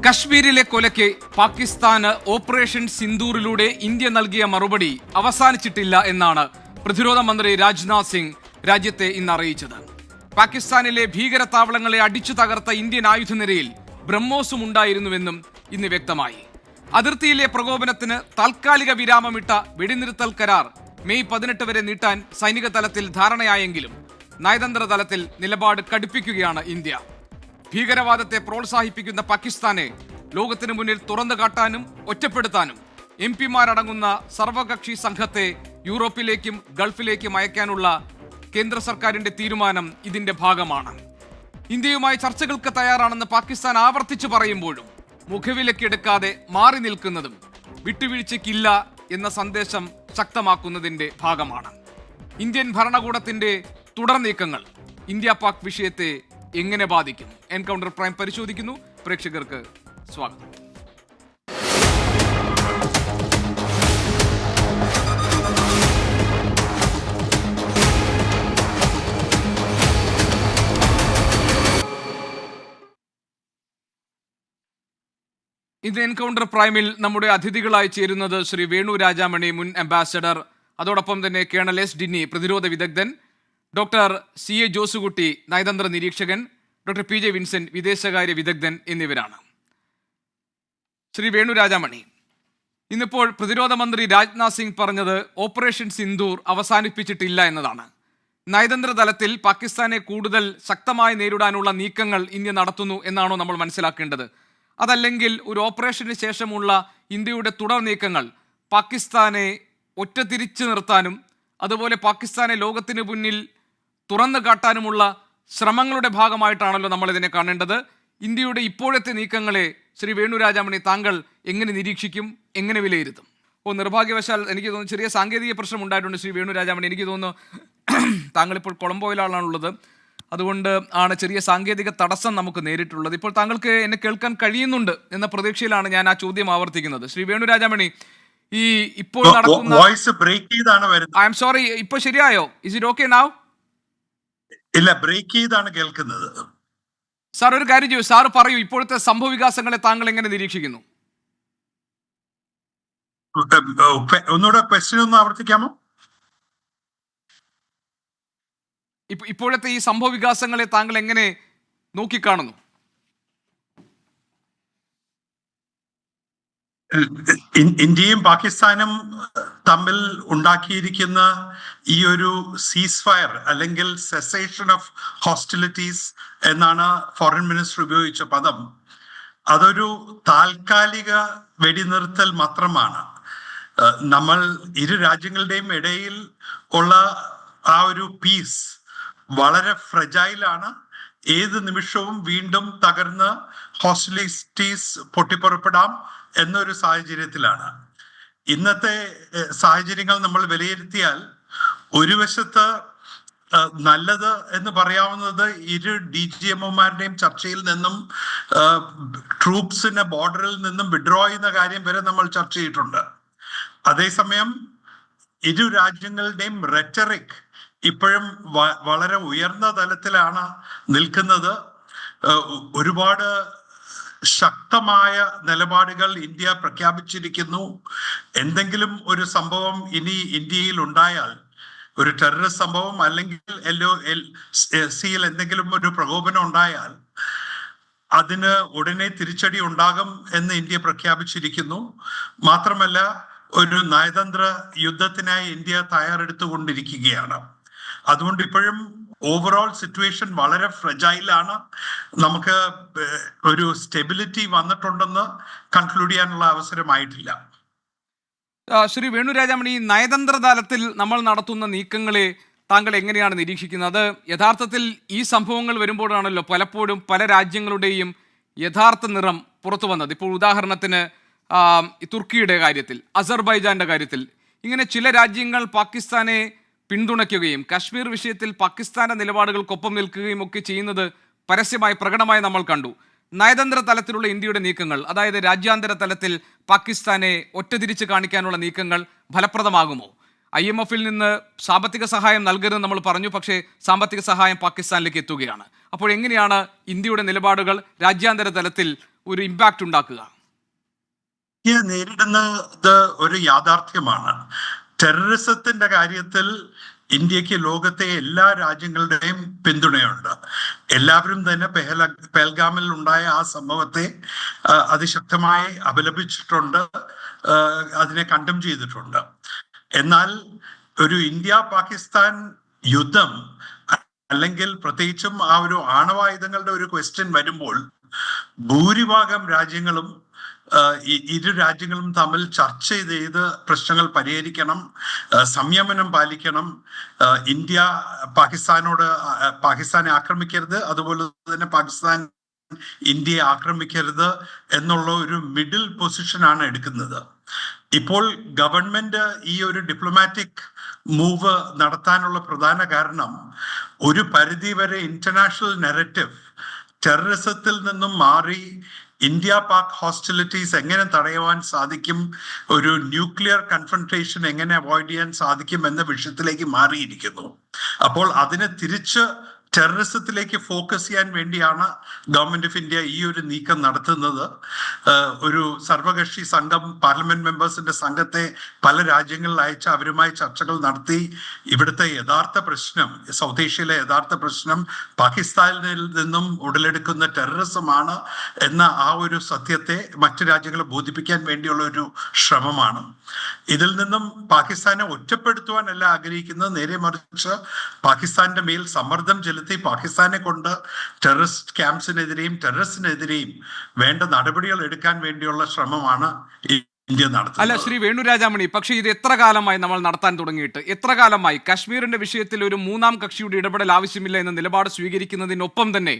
കശ്മീരിലെ കൊലയ്ക്ക് പാകിസ്ഥാന് ഓപ്പറേഷൻ സിന്ദൂറിലൂടെ ഇന്ത്യ നൽകിയ മറുപടി അവസാനിച്ചിട്ടില്ല എന്നാണ് പ്രതിരോധ മന്ത്രി രാജ്നാഥ് സിംഗ് രാജ്യത്തെ ഇന്ന് അറിയിച്ചത്. പാകിസ്ഥാനിലെ ഭീകരതാവളങ്ങളെ അടിച്ചു തകർത്ത ഇന്ത്യൻ ആയുധനിരയിൽ ബ്രഹ്മോസും ഉണ്ടായിരുന്നുവെന്നും ഇന്ന് വ്യക്തമായി. അതിർത്തിയിലെ പ്രകോപനത്തിന് താൽക്കാലിക വിരാമമിട്ട വെടിനിർത്തൽ കരാർ മെയ് 18 വരെ നീട്ടാൻ സൈനിക തലത്തിൽ ധാരണയായെങ്കിലും നയതന്ത്ര തലത്തിൽ നിലപാട് കടുപ്പിക്കുകയാണ് ഇന്ത്യ. ഭീകരവാദത്തെ പ്രോത്സാഹിപ്പിക്കുന്ന പാകിസ്ഥാനെ ലോകത്തിന് മുന്നിൽ തുറന്നു കാട്ടാനും ഒറ്റപ്പെടുത്താനും MP-മാരടങ്ങുന്ന സർവകക്ഷി സംഘത്തെ യൂറോപ്പിലേക്കും ഗൾഫിലേക്കും അയക്കാനുള്ള കേന്ദ്ര സർക്കാരിന്റെ തീരുമാനം ഇതിന്റെ ഭാഗമാണ്. ഇന്ത്യയുമായി ചർച്ചകൾക്ക് തയ്യാറാണെന്ന് പാകിസ്ഥാൻ ആവർത്തിച്ചു പറയുമ്പോഴും മുഖവിലക്കെടുക്കാതെ മാറി നിൽക്കുന്നതും വിട്ടുവീഴ്ചയ്ക്കില്ല എന്ന സന്ദേശം ശക്തമാക്കുന്നതിന്റെ ഭാഗമാണ്. ഇന്ത്യൻ ഭരണകൂടത്തിന്റെ തുടർ നീക്കങ്ങൾ ഇന്ത്യ പാക് വിഷയത്തെ എങ്ങനെ ബാധിക്കും? എൻകൗണ്ടർ പ്രൈം പരിശോധിക്കുന്നു. പ്രേക്ഷകർക്ക് സ്വാഗതം. ഇത് എൻകൗണ്ടർ പ്രൈമിൽ നമ്മുടെ അതിഥികളായി ചേരുന്നത് ശ്രീ വേണു രാജാമണി, മുൻ അംബാസഡർ, അതോടൊപ്പം തന്നെ കേണൽ എസ് ഡിന്നി, പ്രതിരോധ വിദഗ്ധൻ, ഡോക്ടർ CA ജോസുകുട്ടി, നയതന്ത്ര നിരീക്ഷകൻ, ഡോക്ടർ PJ വിൻസെന്റ്, വിദേശകാര്യ വിദഗ്ധൻ എന്നിവരാണ്. ശ്രീ വേണു രാജാമണി, ഇന്നിപ്പോൾ പ്രതിരോധ മന്ത്രി രാജ്നാഥ് സിംഗ് പറഞ്ഞത് ഓപ്പറേഷൻ സിന്ദൂർ അവസാനിപ്പിച്ചിട്ടില്ല എന്നതാണ്. നയതന്ത്ര തലത്തിൽ പാകിസ്ഥാനെ കൂടുതൽ ശക്തമായി നേരിടാനുള്ള നീക്കങ്ങൾ ഇന്ത്യ നടത്തുന്നു എന്നാണോ നമ്മൾ മനസ്സിലാക്കേണ്ടത്? അതല്ലെങ്കിൽ ഒരു ഓപ്പറേഷന് ശേഷമുള്ള ഇന്ത്യയുടെ തുടർ നീക്കങ്ങൾ പാകിസ്ഥാനെ ഒറ്റ തിരിച്ചു നിർത്താനും അതുപോലെ പാകിസ്ഥാനെ ലോകത്തിന് മുന്നിൽ തുറന്നു കാട്ടാനുമുള്ള ശ്രമങ്ങളുടെ ഭാഗമായിട്ടാണല്ലോ നമ്മൾ ഇതിനെ കാണേണ്ടത്? ഇന്ത്യയുടെ ഇപ്പോഴത്തെ നീക്കങ്ങളെ ശ്രീ വേണു രാജാമണി താങ്കൾ എങ്ങനെ നിരീക്ഷിക്കും, എങ്ങനെ വിലയിരുത്തും? നിർഭാഗ്യവശാൽ എനിക്ക് തോന്നുന്നു ചെറിയ സാങ്കേതിക പ്രശ്നം ഉണ്ടായിട്ടുണ്ട് ശ്രീ വേണു രാജാമണി. എനിക്ക് തോന്നുന്നു താങ്കൾ ഇപ്പോൾ കൊളംബോയിലാണുള്ളത്, അതുകൊണ്ട് ആണ് ചെറിയ സാങ്കേതിക തടസ്സം നമുക്ക് നേരിട്ടുള്ളത്. ഇപ്പോൾ താങ്കൾക്ക് എന്നെ കേൾക്കാൻ കഴിയുന്നുണ്ട് എന്ന പ്രതീക്ഷയിലാണ് ഞാൻ ആ ചോദ്യം ആവർത്തിക്കുന്നത്. ശ്രീ വേണു രാജാമണി, ഈ ഇപ്പോൾ നടക്കുന്ന വോയിസ് ബ്രേക്ക് ചെയ്താണ് വരുന്നത്. ഐ എം സോറി, ഇപ്പോൾ ശരിയായോ? Is it okay now? ഇല്ല, ബ്രേക്ക് ചെയ്താണ് കേൾക്കുന്നത്. സാർ ഒരു കാര്യം ചെയ്യൂ, സാർ പറയൂ, ഇപ്പോഴത്തെ സംഭവ വികാസങ്ങളെ താങ്കൾ എങ്ങനെ നിരീക്ഷിക്കുന്നു? ഒന്നുകൂടെ ക്വസ്റ്റ്യൻ ഒന്ന് ആവർത്തിക്കാമോ? ഇപ്പോഴത്തെ ഈ സംഭവ വികാസങ്ങളെ താങ്കൾ എങ്ങനെ നോക്കിക്കാണുന്നു? ഇന്ത്യയും പാകിസ്ഥാനും തമ്മിൽ ഉണ്ടാക്കിയിരിക്കുന്ന ഈ ഒരു സീസ് ഫയർ അല്ലെങ്കിൽ സെസേഷൻ ഓഫ് ഹോസ്റ്റിലിറ്റീസ് എന്നാണ് ഫോറിൻ മിനിസ്റ്റർ ഉപയോഗിച്ച പദം. അതൊരു താൽക്കാലിക വെടിനിർത്തൽ മാത്രമാണ്. നമ്മൾ ഇരു രാജ്യങ്ങളുടെയും ഇടയിൽ ഉള്ള ആ ഒരു പീസ് വളരെ ഫ്രജൈലാണ്. ഏത് നിമിഷവും വീണ്ടും തകർന്ന് ഹോസ്റ്റിലിറ്റീസ് പൊട്ടിപ്പുറപ്പെടാം എന്നൊരു സാഹചര്യത്തിലാണ്. ഇന്നത്തെ സാഹചര്യങ്ങൾ നമ്മൾ വിലയിരുത്തിയാൽ ഒരു വശത്ത് നല്ലത് എന്ന് പറയാവുന്നത് ഇരു DGMOമാരുടെയും ചർച്ചയിൽ നിന്നും ട്രൂപ്സിനെ ബോർഡറിൽ നിന്നും വിഡ്രോ ചെയ്യുന്ന കാര്യം വരെ നമ്മൾ ചർച്ച ചെയ്തിട്ടുണ്ട്. അതേസമയം ഇരു രാജ്യങ്ങളുടെയും റെറ്ററിക് ഇപ്പോഴും വളരെ ഉയർന്ന തലത്തിലാണ് നിൽക്കുന്നത്. ഒരുപാട് ശക്തമായ നിലപാടുകൾ ഇന്ത്യ പ്രഖ്യാപിച്ചിരിക്കുന്നു. എന്തെങ്കിലും ഒരു സംഭവം ഇനി ഇന്ത്യയിൽ ഉണ്ടായാൽ, ഒരു ടെററിസ്റ്റ് സംഭവം അല്ലെങ്കിൽ LOC എന്തെങ്കിലും ഒരു പ്രകോപനം ഉണ്ടായാൽ അതിന് ഉടനെ തിരിച്ചടി ഉണ്ടാകും എന്ന് ഇന്ത്യ പ്രഖ്യാപിച്ചിരിക്കുന്നു. മാത്രമല്ല, ഒരു നയതന്ത്ര യുദ്ധത്തിനായി ഇന്ത്യ തയ്യാറെടുത്തുകൊണ്ടിരിക്കുകയാണ്. അതുകൊണ്ട് ഇപ്പോഴും ഓവറോൾ സിറ്റുവേഷൻ വളരെ ഫ്രജൈലാണ്. നമുക്ക് ഒരു സ്റ്റെബിലിറ്റി വന്നിട്ടുണ്ടെന്ന് കൺക്ലൂഡ് ചെയ്യാനുള്ള അവസരമായിട്ടില്ല. ശ്രീ വേണു രാജാമണി, നയതന്ത്ര തലത്തിൽ നമ്മൾ നടത്തുന്ന നീക്കങ്ങളെ താങ്കൾ എങ്ങനെയാണ് നിരീക്ഷിക്കുന്നത്? യഥാർത്ഥത്തിൽ ഈ സംഭവങ്ങൾ വരുമ്പോഴാണല്ലോ പലപ്പോഴും പല രാജ്യങ്ങളുടെയും യഥാർത്ഥ നിറം പുറത്തു വന്നത്. ഇപ്പോൾ ഉദാഹരണത്തിന് തുർക്കിയുടെ കാര്യത്തിൽ, അസർബൈജാന്റെ കാര്യത്തിൽ, ഇങ്ങനെ ചില രാജ്യങ്ങൾ പാകിസ്ഥാനെ പിന്തുണയ്ക്കുകയും കശ്മീർ വിഷയത്തിൽ പാകിസ്ഥാന്റെ നിലപാടുകൾക്കൊപ്പം നിൽക്കുകയും ഒക്കെ ചെയ്യുന്നത് പരസ്യമായി പ്രകടമായി നമ്മൾ കണ്ടു. നയതന്ത്ര തലത്തിലുള്ള ഇന്ത്യയുടെ നീക്കങ്ങൾ, അതായത് രാജ്യാന്തര തലത്തിൽ പാകിസ്ഥാനെ ഒറ്റതിരിച്ച് കാണിക്കാനുള്ള നീക്കങ്ങൾ ഫലപ്രദമാകുമോ? IMF-ൽ നിന്ന് സാമ്പത്തിക സഹായം നൽകരുതെന്ന് നമ്മൾ പറഞ്ഞു, പക്ഷേ സാമ്പത്തിക സഹായം പാകിസ്ഥാനിലേക്ക് എത്തുകയാണ്. അപ്പോൾ എങ്ങനെയാണ് ഇന്ത്യയുടെ നിലപാടുകൾ രാജ്യാന്തര തലത്തിൽ ഒരു ഇമ്പാക്റ്റ് ഉണ്ടാക്കുക? ഇന്ത്യ നേരിടുന്നത് ഒരു യാഥാർത്ഥ്യമാണ്. ടെററിസത്തിന്റെ കാര്യത്തിൽ ഇന്ത്യക്ക് ലോകത്തെ എല്ലാ രാജ്യങ്ങളുടെയും പിന്തുണയുണ്ട്. എല്ലാവരും തന്നെ പെഹൽഗാമിൽ ഉണ്ടായ ആ സംഭവത്തെ അതിശക്തമായി അപലപിച്ചിട്ടുണ്ട്, അതിനെ കണ്ടം ചെയ്തിട്ടുണ്ട്. എന്നാൽ ഒരു ഇന്ത്യ പാകിസ്ഥാൻ യുദ്ധം അല്ലെങ്കിൽ പ്രത്യേകിച്ചും ആ ഒരു ആണവായുധങ്ങളുടെ ഒരു ക്വസ്റ്റ്യൻ വരുമ്പോൾ ഭൂരിഭാഗം രാജ്യങ്ങളും ഇരു രാജ്യങ്ങളും തമ്മിൽ ചർച്ച ചെയ്ത് പ്രശ്നങ്ങൾ പരിഹരിക്കണം, സംയമനം പാലിക്കണം. ഇന്ത്യ പാകിസ്ഥാനെ ആക്രമിക്കരുത്, അതുപോലെ തന്നെ പാകിസ്ഥാൻ ഇന്ത്യയെ ആക്രമിക്കരുത് എന്നുള്ള ഒരു മിഡിൽ പൊസിഷനാണ് എടുക്കുന്നത്. ഇപ്പോൾ ഗവൺമെന്റ് ഈ ഒരു ഡിപ്ലോമാറ്റിക് മൂവ് നടത്താനുള്ള പ്രധാന കാരണം ഒരു പരിധിവരെ ഇന്റർനാഷണൽ നെറേറ്റീവ് ടെററിസത്തിൽ നിന്നും മാറി ഇന്ത്യ പാക് ഹോസ്റ്റിലിറ്റീസ് എങ്ങനെ തടയുവാൻ സാധിക്കും, ഒരു ന്യൂക്ലിയർ കൺഫ്രണ്ടേഷൻ എങ്ങനെ അവോയ്ഡ് ചെയ്യാൻ സാധിക്കും എന്ന വിഷയത്തിലേക്ക് മാറിയിരിക്കുന്നു. അപ്പോൾ അതിനെ തിരിച്ച് ടെററിസത്തിലേക്ക് ഫോക്കസ് ചെയ്യാൻ വേണ്ടിയാണ് ഗവൺമെന്റ് ഓഫ് ഇന്ത്യ ഈ ഒരു നീക്കം നടത്തുന്നത്. ഒരു സർവകക്ഷി സംഘം, പാർലമെന്റ് മെമ്പേഴ്സിന്റെ സംഘത്തെ പല രാജ്യങ്ങളിൽ അയച്ച് അവരുമായി ചർച്ചകൾ നടത്തി ഇവിടുത്തെ യഥാർത്ഥ പ്രശ്നം, സൗത്ത് ഏഷ്യയിലെ യഥാർത്ഥ പ്രശ്നം പാകിസ്ഥാനിൽ നിന്നും ഉടലെടുക്കുന്ന ടെററിസമാണ് എന്ന ആ ഒരു സത്യത്തെ മറ്റു രാജ്യങ്ങളെ ബോധിപ്പിക്കാൻ വേണ്ടിയുള്ള ഒരു ശ്രമമാണ്. ഇതിൽ നിന്നും പാകിസ്ഥാനെ ഒറ്റപ്പെടുത്തുവാനല്ല ആഗ്രഹിക്കുന്നത്, നേരെ മറിച്ച് പാകിസ്ഥാന്റെ മേൽ സമ്മർദ്ദം ചെലുത്തി പാകിസ്ഥാനെ കൊണ്ട് ടെററിസ്റ്റ് ക്യാമ്പ്സിനെതിരെയും ടെററിസ്റ്റിനെതിരെയും വേണ്ട നടപടികൾ എടുക്കാൻ വേണ്ടിയുള്ള ശ്രമമാണ് ഇന്ത്യ നടത്തുന്നത്. അല്ല ശ്രീ വേണുരാജാമണി, പക്ഷേ ഇത് എത്ര കാലമായി നമ്മൾ നടത്താൻ തുടങ്ങിയിട്ട്? എത്ര കാലമായി കാശ്മീരിന്റെ വിഷയത്തിൽ ഒരു മൂന്നാം കക്ഷിയുടെ ഇടപെടൽ ആവശ്യമില്ല എന്ന നിലപാട് സ്വീകരിക്കുന്നതിനൊപ്പം തന്നെ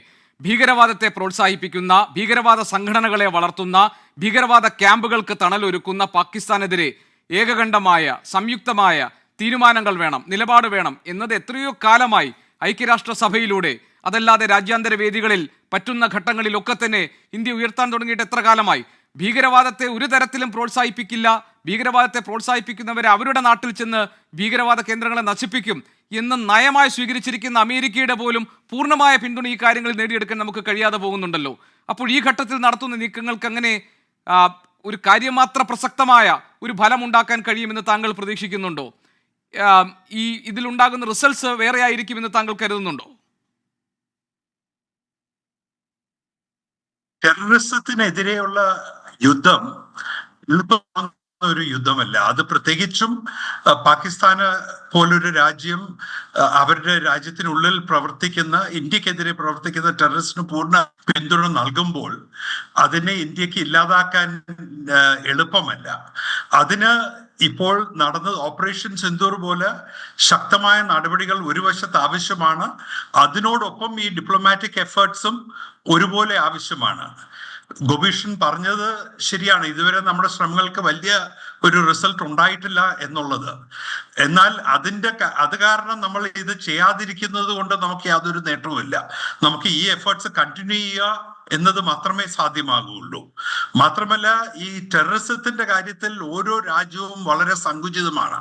ഭീകരവാദത്തെ പ്രോത്സാഹിപ്പിക്കുന്ന, ഭീകരവാദ സംഘടനകളെ വളർത്തുന്ന, ഭീകരവാദ ക്യാമ്പുകൾക്ക് തണലൊരുക്കുന്ന പാകിസ്ഥാനെതിരെ ഏകകണ്ഠമായ സംയുക്തമായ തീരുമാനങ്ങൾ വേണം, നിലപാട് വേണം എന്നത് എത്രയോ കാലമായി ഐക്യരാഷ്ട്രസഭയിലൂടെ, അതല്ലാതെ രാജ്യാന്തര വേദികളിൽ പറ്റുന്ന ഘട്ടങ്ങളിലൊക്കെ തന്നെ ഇന്ത്യ ഉയർത്താൻ തുടങ്ങിയിട്ട് എത്ര കാലമായി? ഭീകരവാദത്തെ ഒരു തരത്തിലും പ്രോത്സാഹിപ്പിക്കില്ല, ഭീകരവാദത്തെ പ്രോത്സാഹിപ്പിക്കുന്നവരെ അവരുടെ നാട്ടിൽ ചെന്ന് ഭീകരവാദ കേന്ദ്രങ്ങളെ നശിപ്പിക്കും എന്ന് നയമായി സ്വീകരിച്ചിരിക്കുന്ന അമേരിക്കയുടെ പോലും പൂർണ്ണമായ പിന്തുണ ഈ കാര്യങ്ങളിൽ നേടിയെടുക്കാൻ നമുക്ക് കഴിയാതെ പോകുന്നുണ്ടല്ലോ. അപ്പോൾ ഈ ഘട്ടത്തിൽ നടത്തുന്ന നീക്കങ്ങൾക്ക് അങ്ങനെ ഒരു കാര്യമാത്ര പ്രസക്തമായ ഒരു ഫലം ഉണ്ടാക്കാൻ കഴിയുമെന്ന് താങ്കൾ പ്രതീക്ഷിക്കുന്നുണ്ടോ? ഇതിലുണ്ടാകുന്ന റിസൾട്ട്സ് വേറെ ആയിരിക്കുമെന്ന് താങ്കൾ കരുതുന്നുണ്ടോ? ടെററിസത്തിനെതിരെയുള്ള യുദ്ധം എളുപ്പമായ ഒരു യുദ്ധമല്ല. അത് പ്രത്യേകിച്ചും പാകിസ്ഥാന് പോലൊരു രാജ്യം അവരുടെ രാജ്യത്തിനുള്ളിൽ പ്രവർത്തിക്കുന്ന, ഇന്ത്യക്കെതിരെ പ്രവർത്തിക്കുന്ന ടെററിസ്റ്റിന് പൂർണ്ണ പിന്തുണ നൽകുമ്പോൾ അതിനെ ഇന്ത്യക്ക് ഇല്ലാതാക്കാൻ എളുപ്പമല്ല. അതിന് ഇപ്പോൾ നടന്നത് ഓപ്പറേഷൻ സിന്ദൂർ പോലെ ശക്തമായ നടപടികൾ ഒരു വശത്ത് ആവശ്യമാണ്, അതിനോടൊപ്പം ഈ ഡിപ്ലോമാറ്റിക് എഫേർട്സും ഒരുപോലെ ആവശ്യമാണ്. ഗോപീഷൻ പറഞ്ഞത് ശരിയാണ്, ഇതുവരെ നമ്മുടെ ശ്രമങ്ങൾക്ക് വലിയ ഒരു റിസൾട്ട് ഉണ്ടായിട്ടില്ല എന്നുള്ളത്. എന്നാൽ അത് കാരണം നമ്മൾ ഇത് ചെയ്യാതിരിക്കുന്നത് കൊണ്ട് നമുക്ക് യാതൊരു നേട്ടവുമില്ല. നമുക്ക് ഈ എഫേർട്സ് കണ്ടിന്യൂ ചെയ്യുക എന്നത് മാത്രമേ സാധ്യമാകുള്ളൂ. മാത്രമല്ല, ഈ ടെററിസത്തിന്റെ കാര്യത്തിൽ ഓരോ രാജ്യവും വളരെ സങ്കുചിതമാണ്.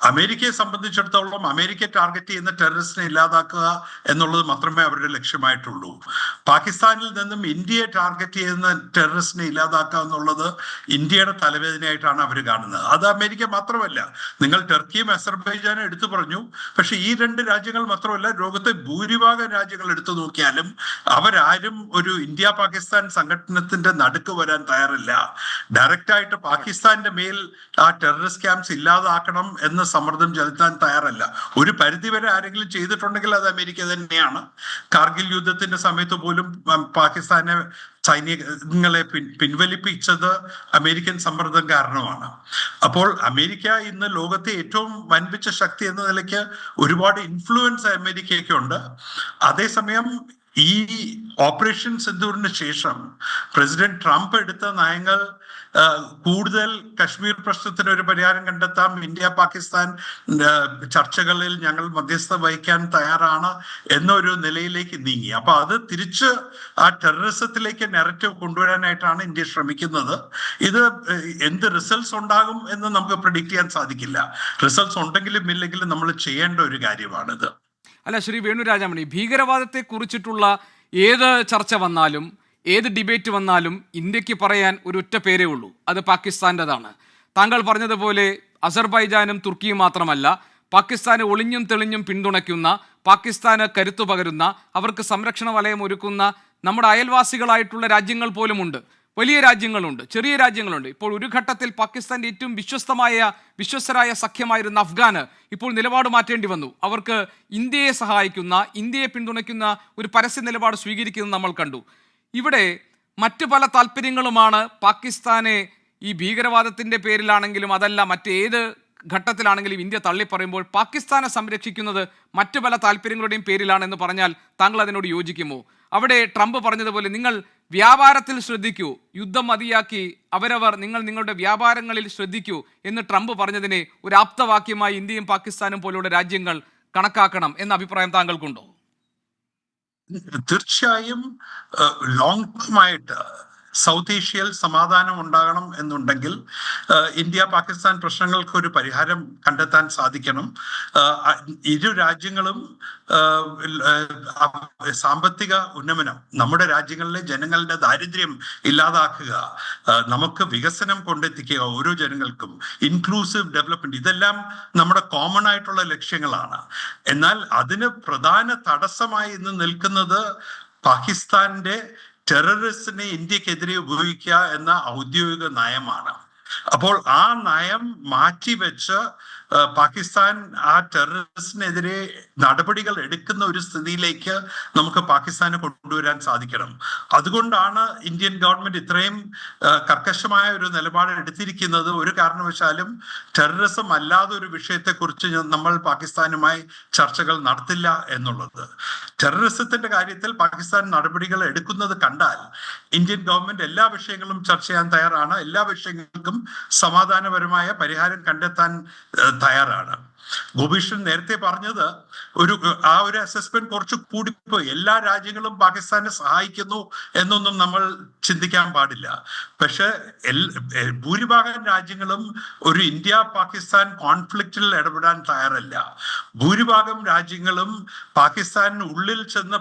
അമേരിക്കയെ സംബന്ധിച്ചിടത്തോളം അമേരിക്ക ടാർഗറ്റ് ചെയ്യുന്ന ടെററിസ്റ്റിനെ ഇല്ലാതാക്കുക എന്നുള്ളത് മാത്രമേ അവരുടെ ലക്ഷ്യമായിട്ടുള്ളൂ. പാകിസ്ഥാനിൽ നിന്നും ഇന്ത്യയെ ടാർഗറ്റ് ചെയ്യുന്ന ടെററിസ്റ്റിനെ ഇല്ലാതാക്കുക എന്നുള്ളത് ഇന്ത്യയുടെ തലവേദനയായിട്ടാണ് അവർ കാണുന്നത്. അത് അമേരിക്ക മാത്രമല്ല, നിങ്ങൾ ടർക്കിയും അസർബൈജാനും എടുത്തു പറഞ്ഞു. പക്ഷെ ഈ രണ്ട് രാജ്യങ്ങൾ മാത്രമല്ല, ലോകത്തെ ഭൂരിഭാഗം രാജ്യങ്ങൾ എടുത്തു നോക്കിയാലും അവരാരും ഒരു ഇന്ത്യ പാകിസ്ഥാൻ സംഘടനത്തിന്റെ നടുക്ക് വരാൻ തയ്യാറില്ല. ഡയറക്റ്റ് ആയിട്ട് പാകിസ്ഥാന്റെ മേൽ ആ ടെററിസ്റ്റ് ക്യാമ്പ്സ് ഇല്ലാതാക്കണം എന്ന് സമ്മർദ്ദം ചെലുത്താൻ തയ്യാറല്ല. ഒരു പരിധിവരെ ആരെങ്കിലും ചെയ്തിട്ടുണ്ടെങ്കിൽ അത് അമേരിക്ക തന്നെയാണ്. കാർഗിൽ യുദ്ധത്തിന്റെ സമയത്ത് പോലും പാകിസ്ഥാനെ സൈനികങ്ങളെ പിൻവലിപ്പിച്ചത് അമേരിക്കൻ സമ്മർദ്ദം കാരണമാണ്. അപ്പോൾ അമേരിക്ക ഇന്ന് ലോകത്തെ ഏറ്റവും വൻപിച്ച ശക്തി എന്ന നിലയ്ക്ക് ഒരുപാട് ഇൻഫ്ലുവൻസ് അമേരിക്കയ്ക്കുണ്ട്. അതേസമയം ഈ ഓപ്പറേഷൻ സിന്ദൂറിന് ശേഷം പ്രസിഡന്റ് ട്രംപ് എടുത്ത നയങ്ങൾ കൂടുതൽ കശ്മീർ പ്രശ്നത്തിന് ഒരു പരിഹാരം കണ്ടെത്താം, ഇന്ത്യ പാകിസ്ഥാൻ ചർച്ചകളിൽ ഞങ്ങൾ മധ്യസ്ഥത വഹിക്കാൻ തയ്യാറാണ് എന്നൊരു നിലയിലേക്ക് നീങ്ങി. അപ്പൊ അത് തിരിച്ച് ആ ടെററിസത്തിലേക്ക് നെറേറ്റീവ് കൊണ്ടുവരാനായിട്ടാണ് ഇന്ത്യ ശ്രമിക്കുന്നത്. ഇത് എന്ത് റിസൾട്ട്സ് ഉണ്ടാകും എന്ന് നമുക്ക് പ്രെഡിക്റ്റ് ചെയ്യാൻ സാധിക്കില്ല. റിസൾട്ട്സ് ഉണ്ടെങ്കിലും ഇല്ലെങ്കിലും നമ്മൾ ചെയ്യേണ്ട ഒരു കാര്യമാണിത്. അല്ല ശ്രീ വേണുരാജാമണി, ഭീകരവാദത്തെ കുറിച്ചിട്ടുള്ള ഏത് ചർച്ച വന്നാലും, ഏത് ഡിബേറ്റ് വന്നാലും ഇന്ത്യക്ക് പറയാൻ ഒരൊറ്റ പേരേ ഉള്ളൂ, അത് പാകിസ്ഥാൻ്റെതാണ്. താങ്കൾ പറഞ്ഞതുപോലെ അസർബൈജാനും തുർക്കിയും മാത്രമല്ല, പാകിസ്ഥാനെ ഒളിഞ്ഞും തെളിഞ്ഞും പിന്തുണയ്ക്കുന്ന, പാകിസ്ഥാന് കരുത്തു പകരുന്ന, അവർക്ക് സംരക്ഷണ വലയം ഒരുക്കുന്ന നമ്മുടെ അയൽവാസികളായിട്ടുള്ള രാജ്യങ്ങൾ പോലുമുണ്ട്. വലിയ രാജ്യങ്ങളുണ്ട്, ചെറിയ രാജ്യങ്ങളുണ്ട്. ഇപ്പോൾ ഒരു ഘട്ടത്തിൽ പാകിസ്ഥാന്റെ ഏറ്റവും വിശ്വസ്തരായ സഖ്യമായിരുന്ന അഫ്ഗാന് ഇപ്പോൾ നിലപാട് മാറ്റേണ്ടി വന്നു. അവർക്ക് ഇന്ത്യയെ സഹായിക്കുന്ന, ഇന്ത്യയെ പിന്തുണയ്ക്കുന്ന ഒരു പരസ്യ നിലപാട് സ്വീകരിക്കുന്നത് നമ്മൾ കണ്ടു. ഇവിടെ മറ്റു പല താല്പര്യങ്ങളുമാണ് പാകിസ്ഥാനെ ഈ ഭീകരവാദത്തിന്റെ പേരിലാണെങ്കിലും അതല്ല മറ്റേത് ഘട്ടത്തിലാണെങ്കിലും ഇന്ത്യ തള്ളിപ്പറയുമ്പോൾ പാകിസ്ഥാനെ സംരക്ഷിക്കുന്നത് മറ്റു പല താല്പര്യങ്ങളുടെയും പേരിലാണെന്ന് പറഞ്ഞാൽ താങ്കൾ അതിനോട് യോജിക്കുമോ? അവിടെ ട്രംപ് പറഞ്ഞതുപോലെ നിങ്ങൾ വ്യാപാരത്തിൽ ശ്രദ്ധിക്കൂ, യുദ്ധം മതിയാക്കി നിങ്ങൾ നിങ്ങളുടെ വ്യാപാരങ്ങളിൽ ശ്രദ്ധിക്കൂ എന്ന് ട്രംപ് പറഞ്ഞതിനെ ഒരു ആപ്തവാക്യമായി ഇന്ത്യയും പാകിസ്ഥാനും പോലുള്ള രാജ്യങ്ങൾ കണക്കാക്കണം എന്ന അഭിപ്രായം താങ്കൾക്കുണ്ടോ? തീർച്ചയായും ലോങ് ടേം ആയിട്ട് സൗത്ത് ഏഷ്യയിൽ സമാധാനം ഉണ്ടാകണം എന്നുണ്ടെങ്കിൽ ഇന്ത്യ പാകിസ്ഥാൻ പ്രശ്നങ്ങൾക്ക് ഒരു പരിഹാരം കണ്ടെത്താൻ സാധിക്കണം. ഇരു രാജ്യങ്ങളും സാമ്പത്തിക ഉന്നമനം, നമ്മുടെ രാജ്യങ്ങളിലെ ജനങ്ങളുടെ ദാരിദ്ര്യം ഇല്ലാതാക്കുക, നമുക്ക് വികസനം കൊണ്ടെത്തിക്കുക, ഓരോ ജനങ്ങൾക്കും ഇൻക്ലൂസീവ് ഡെവലപ്മെന്റ്, ഇതെല്ലാം നമ്മുടെ കോമൺ ആയിട്ടുള്ള ലക്ഷ്യങ്ങളാണ്. എന്നാൽ അതിന് പ്രധാന തടസ്സമായി ഇന്ന് നിൽക്കുന്നത് പാകിസ്ഥാന്റെ ടെററിസ്റ്റിനെ ഇന്ത്യക്കെതിരെ ഉപയോഗിക്കുക എന്ന ഔദ്യോഗിക നയമാണ്. അപ്പോൾ ആ നയം മാറ്റിവെച്ച് പാകിസ്ഥാൻ ആ ടെററിസ്റ്റിനെതിരെ നടപടികൾ എടുക്കുന്ന ഒരു സ്ഥിതിയിലേക്ക് നമുക്ക് പാകിസ്ഥാനെ കൊണ്ടുവരാൻ സാധിക്കണം. അതുകൊണ്ടാണ് ഇന്ത്യൻ ഗവൺമെന്റ് ഇത്രയും കർക്കശമായ ഒരു നിലപാട് എടുത്തിരിക്കുന്നത്. ഒരു കാരണവശാലും ടെററിസം അല്ലാതെ ഒരു വിഷയത്തെക്കുറിച്ച് നമ്മൾ പാകിസ്ഥാനുമായി ചർച്ചകൾ നടത്തില്ല എന്നുള്ളത്. ടെററിസത്തിന്റെ കാര്യത്തിൽ പാകിസ്ഥാൻ നടപടികൾ എടുക്കുന്നത് കണ്ടാൽ ഇന്ത്യൻ ഗവൺമെന്റ് എല്ലാ വിഷയങ്ങളും ചർച്ച ചെയ്യാൻ തയ്യാറാണ്, എല്ലാ വിഷയങ്ങൾക്കും സമാധാനപരമായ പരിഹാരം കണ്ടെത്താൻ തയ്യാറാണ്. ഗോപീഷൻ നേരത്തെ പറഞ്ഞത് ഒരു അസസ്മെന്റ് കുറച്ച് കൂടിപ്പോയി. എല്ലാ രാജ്യങ്ങളും പാകിസ്ഥാനെ സഹായിക്കുന്നു എന്നൊന്നും നമ്മൾ ചിന്തിക്കാൻ പാടില്ല. പക്ഷെ ഭൂരിഭാഗം രാജ്യങ്ങളും ഒരു ഇന്ത്യ പാകിസ്ഥാൻ കോൺഫ്ലിക്റ്റിൽ ഇടപെടാൻ തയ്യാറല്ല. ഭൂരിഭാഗം രാജ്യങ്ങളും പാകിസ്ഥാനിന് ഉള്ളിൽ ചെന്ന്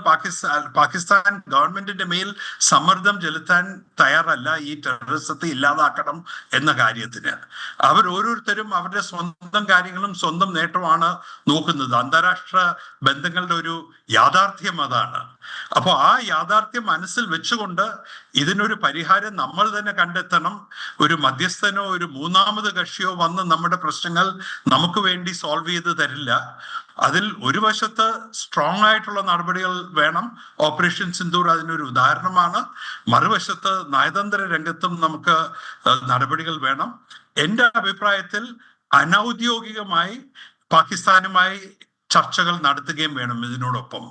പാകിസ്ഥാൻ ഗവൺമെന്റിന്റെ മേൽ സമ്മർദ്ദം ചെലുത്താൻ തയ്യാറല്ല ഈ ടെററിസത്തെ ഇല്ലാതാക്കണം എന്ന കാര്യത്തിന്. അവർ ഓരോരുത്തരും അവരുടെ സ്വന്തം കാര്യങ്ങളും സ്വന്തം നേട്ടമാണ് നോക്കുന്നത്. അന്താരാഷ്ട്ര ബന്ധങ്ങളുടെ ഒരു യാഥാർത്ഥ്യം അതാണ്. അപ്പോൾ ആ യാഥാർത്ഥ്യം മനസ്സിൽ വെച്ചുകൊണ്ട് ഇതിനൊരു പരിഹാരം നമ്മൾ തന്നെ കണ്ടെത്തണം. ഒരു മധ്യസ്ഥനോ ഒരു മൂന്നാമത് കക്ഷിയോ വന്ന് നമ്മുടെ പ്രശ്നങ്ങൾ നമുക്ക് വേണ്ടി സോൾവ് ചെയ്ത് തരില്ല. അതിൽ ഒരു വശത്ത് സ്ട്രോങ് ആയിട്ടുള്ള നടപടികൾ വേണം. ഓപ്പറേഷൻ സിന്ദൂർ അതിനൊരു ഉദാഹരണമാണ്. മറുവശത്ത് നയതന്ത്ര രംഗത്തും നമുക്ക് നടപടികൾ വേണം. എൻ്റെ അഭിപ്രായത്തിൽ അനൗദ്യോഗികമായി പാകിസ്ഥാനുമായി ചർച്ചകൾ നടത്തുകയും വേണം. ഇതിനോടൊപ്പം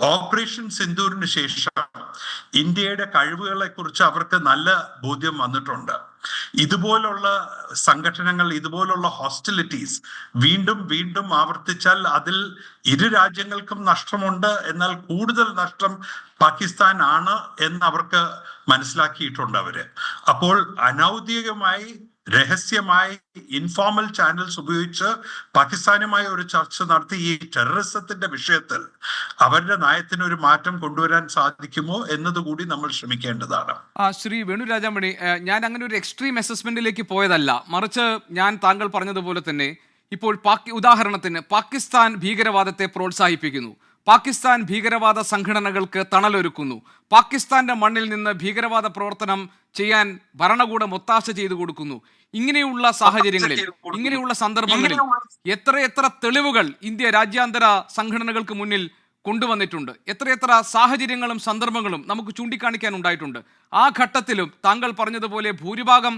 ഓപ്പറേഷൻ സിന്ദൂറിന് ശേഷം ഇന്ത്യയുടെ കഴിവുകളെ കുറിച്ച് അവർക്ക് നല്ല ബോധ്യം വന്നിട്ടുണ്ട്. ഇതുപോലുള്ള സംഘടനകൾ, ഇതുപോലുള്ള ഹോസ്റ്റിലിറ്റീസ് വീണ്ടും വീണ്ടും ആവർത്തിച്ചാൽ അതിൽ ഇരു രാജ്യങ്ങൾക്കും നഷ്ടമുണ്ട്. എന്നാൽ കൂടുതൽ നഷ്ടം പാകിസ്ഥാൻ ആണ് എന്ന് അവർക്ക് മനസ്സിലാക്കിയിട്ടുണ്ട് അവര്. അപ്പോൾ അനൗദ്യോഗികമായി രഹസ്യമായി ഇൻഫോർമൽ ചാനൽസ് ഉപയോഗിച്ച് പാകിസ്ഥാനുമായി ഒരു ചർച്ച നടത്തി ഈ ടെററിസത്തിന്റെ വിഷയത്തിൽ അവരുടെ നയത്തിന് ഒരു മാറ്റം കൊണ്ടുവരാൻ സാധിക്കുമോ എന്നതുകൂടി നമ്മൾ ശ്രമിക്കേണ്ടതാണ്. ശ്രീ വേണു രാജാമണി, ഞാൻ അങ്ങനെ ഒരു എക്സ്ട്രീം അസസ്മെന്റിലേക്ക് പോയതല്ല. മറിച്ച് ഞാൻ താങ്കൾ പറഞ്ഞതുപോലെ തന്നെ ഇപ്പോൾ ഉദാഹരണത്തിന് പാകിസ്ഥാൻ ഭീകരവാദത്തെ പ്രോത്സാഹിപ്പിക്കുന്നു, പാകിസ്ഥാൻ ഭീകരവാദ സംഘടനകൾക്ക് തണലൊരുക്കുന്നു, പാകിസ്ഥാന്റെ മണ്ണിൽ നിന്ന് ഭീകരവാദ പ്രവർത്തനം ചെയ്യാൻ ഭരണകൂടം ഒത്താശ ചെയ്തു കൊടുക്കുന്നു. ഇങ്ങനെയുള്ള സാഹചര്യങ്ങളിൽ, ഇങ്ങനെയുള്ള സന്ദർഭങ്ങളിൽ എത്രയെത്ര തെളിവുകൾ ഇന്ത്യ രാജ്യാന്തര സംഘടനകൾക്ക് മുന്നിൽ കൊണ്ടുവന്നിട്ടുണ്ട്, എത്രയെത്ര സാഹചര്യങ്ങളും സന്ദർഭങ്ങളും നമുക്ക് ചൂണ്ടിക്കാണിക്കാൻ ഉണ്ടായിട്ടുണ്ട്. ആ ഘട്ടത്തിലും താങ്കൾ പറഞ്ഞതുപോലെ ഭൂരിഭാഗം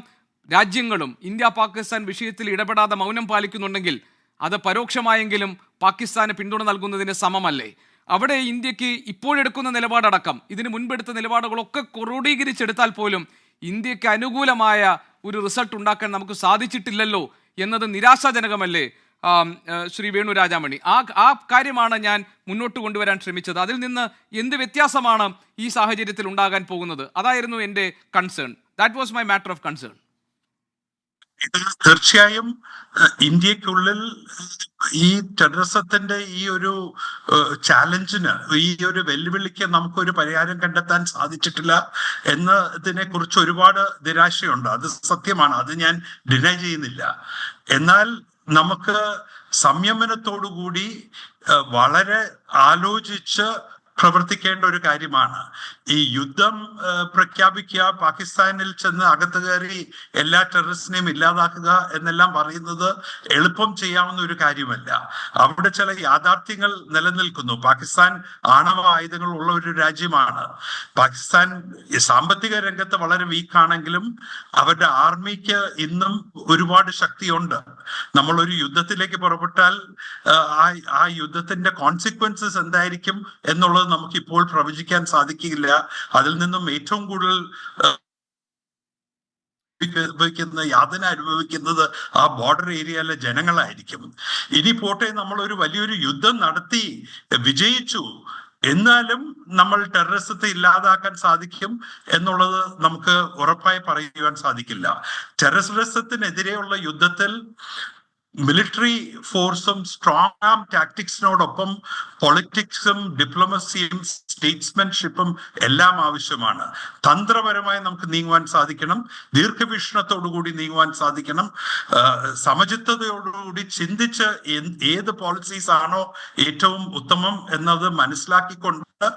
രാജ്യങ്ങളും ഇന്ത്യ പാകിസ്ഥാൻ വിഷയത്തിൽ ഇടപെടാതെ മൗനം പാലിക്കുന്നുണ്ടെങ്കിൽ അത് പരോക്ഷമായെങ്കിലും പാകിസ്ഥാന് പിന്തുണ നൽകുന്നതിന് സമമല്ലേ? അവിടെ ഇന്ത്യക്ക് ഇപ്പോഴെടുക്കുന്ന നിലപാടടക്കം ഇതിന് മുൻപെടുത്ത നിലപാടുകളൊക്കെ ക്രോഡീകരിച്ചെടുത്താൽ പോലും ഇന്ത്യക്ക് അനുകൂലമായ ഒരു റിസൾട്ട് ഉണ്ടാക്കാൻ നമുക്ക് സാധിച്ചിട്ടില്ലല്ലോ എന്നത് നിരാശാജനകമല്ലേ ശ്രീ വേണു രാജാമണി? ആ കാര്യമാണ് ഞാൻ മുന്നോട്ട് കൊണ്ടുവരാൻ ശ്രമിച്ചത്. അതിൽ നിന്ന് എന്ത് വ്യത്യാസമാണ് ഈ സാഹചര്യത്തിൽ ഉണ്ടാകാൻ പോകുന്നത്? അതായിരുന്നു എൻ്റെ concern. That was my matter of concern. ഇത് തീർച്ചയായും ഇന്ത്യക്കുള്ളിൽ ഈ ടെററിസത്തിന്റെ ഈ ഒരു ചാലഞ്ചിന്, ഈ ഒരു വെല്ലുവിളിക്ക് നമുക്കൊരു പരിഹാരം കണ്ടെത്താൻ സാധിച്ചിട്ടില്ല എന്നതിനെ കുറിച്ച് ഒരുപാട് നിരാശയുണ്ട്. അത് സത്യമാണ്, അത് ഞാൻ ഡിനൈ ചെയ്യുന്നില്ല. എന്നാൽ നമുക്ക് സംയമനത്തോടുകൂടി വളരെ ആലോചിച്ച് പ്രവർത്തിക്കേണ്ട ഒരു കാര്യമാണ്. ഈ യുദ്ധം പ്രഖ്യാപിക്കുക, പാകിസ്ഥാനിൽ ചെന്ന് അകത്ത് കയറി എല്ലാ ടെററിസ്റ്റിനെയും ഇല്ലാതാക്കുക എന്നെല്ലാം പറയുന്നത് എളുപ്പം ചെയ്യാവുന്ന ഒരു കാര്യമല്ല. അവിടെ ചില യാഥാർത്ഥ്യങ്ങൾ നിലനിൽക്കുന്നു. പാകിസ്ഥാൻ ആണവ ആയുധങ്ങൾ ഉള്ള ഒരു രാജ്യമാണ്. പാകിസ്ഥാൻ സാമ്പത്തിക രംഗത്ത് വളരെ വീക്കാണെങ്കിലും അവരുടെ ആർമിക്ക് ഇന്നും ഒരുപാട് ശക്തിയുണ്ട്. നമ്മൾ ഒരു യുദ്ധത്തിലേക്ക് പുറപ്പെട്ടാൽ ആ യുദ്ധത്തിന്റെ കോൺസിക്വൻസസ് എന്തായിരിക്കും എന്നുള്ളത് നമുക്ക് ഇപ്പോൾ പ്രവചിക്കാൻ സാധിക്കില്ല. അതിൽ നിന്നും ഏറ്റവും കൂടുതൽ യാതന അനുഭവിക്കുന്നത് ആ ബോർഡർ ഏരിയയിലെ ജനങ്ങളായിരിക്കും. ഇനി പോട്ടെ, നമ്മൾ ഒരു വലിയൊരു യുദ്ധം നടത്തി വിജയിച്ചു, എന്നാലും നമ്മൾ ടെററിസത്തെ ഇല്ലാതാക്കാൻ സാധിക്കും എന്നുള്ളത് നമുക്ക് ഉറപ്പായി പറയുവാൻ സാധിക്കില്ല. ടെററിസത്തിനെതിരെയുള്ള യുദ്ധത്തിൽ മിലിറ്ററി ഫോഴ്സും സ്ട്രോങ് ആം ടാക്ടിക്സിനോടൊപ്പം പൊളിറ്റിക്സും ഡിപ്ലോമസിയും സ്റ്റേറ്റ്സ്മാൻഷിപ്പും എല്ലാം ആവശ്യമാണ്. തന്ത്രപരമായി നമുക്ക് നീങ്ങുവാൻ സാധിക്കണം, ദീർഘവീക്ഷണത്തോടുകൂടി നീങ്ങുവാൻ സാധിക്കണം, സമചിത്തതയോടുകൂടി ചിന്തിച്ച് ഏത് പോളിസീസ് ആണോ ഏറ്റവും ഉത്തമം എന്നത് മനസ്സിലാക്കിക്കൊണ്ട്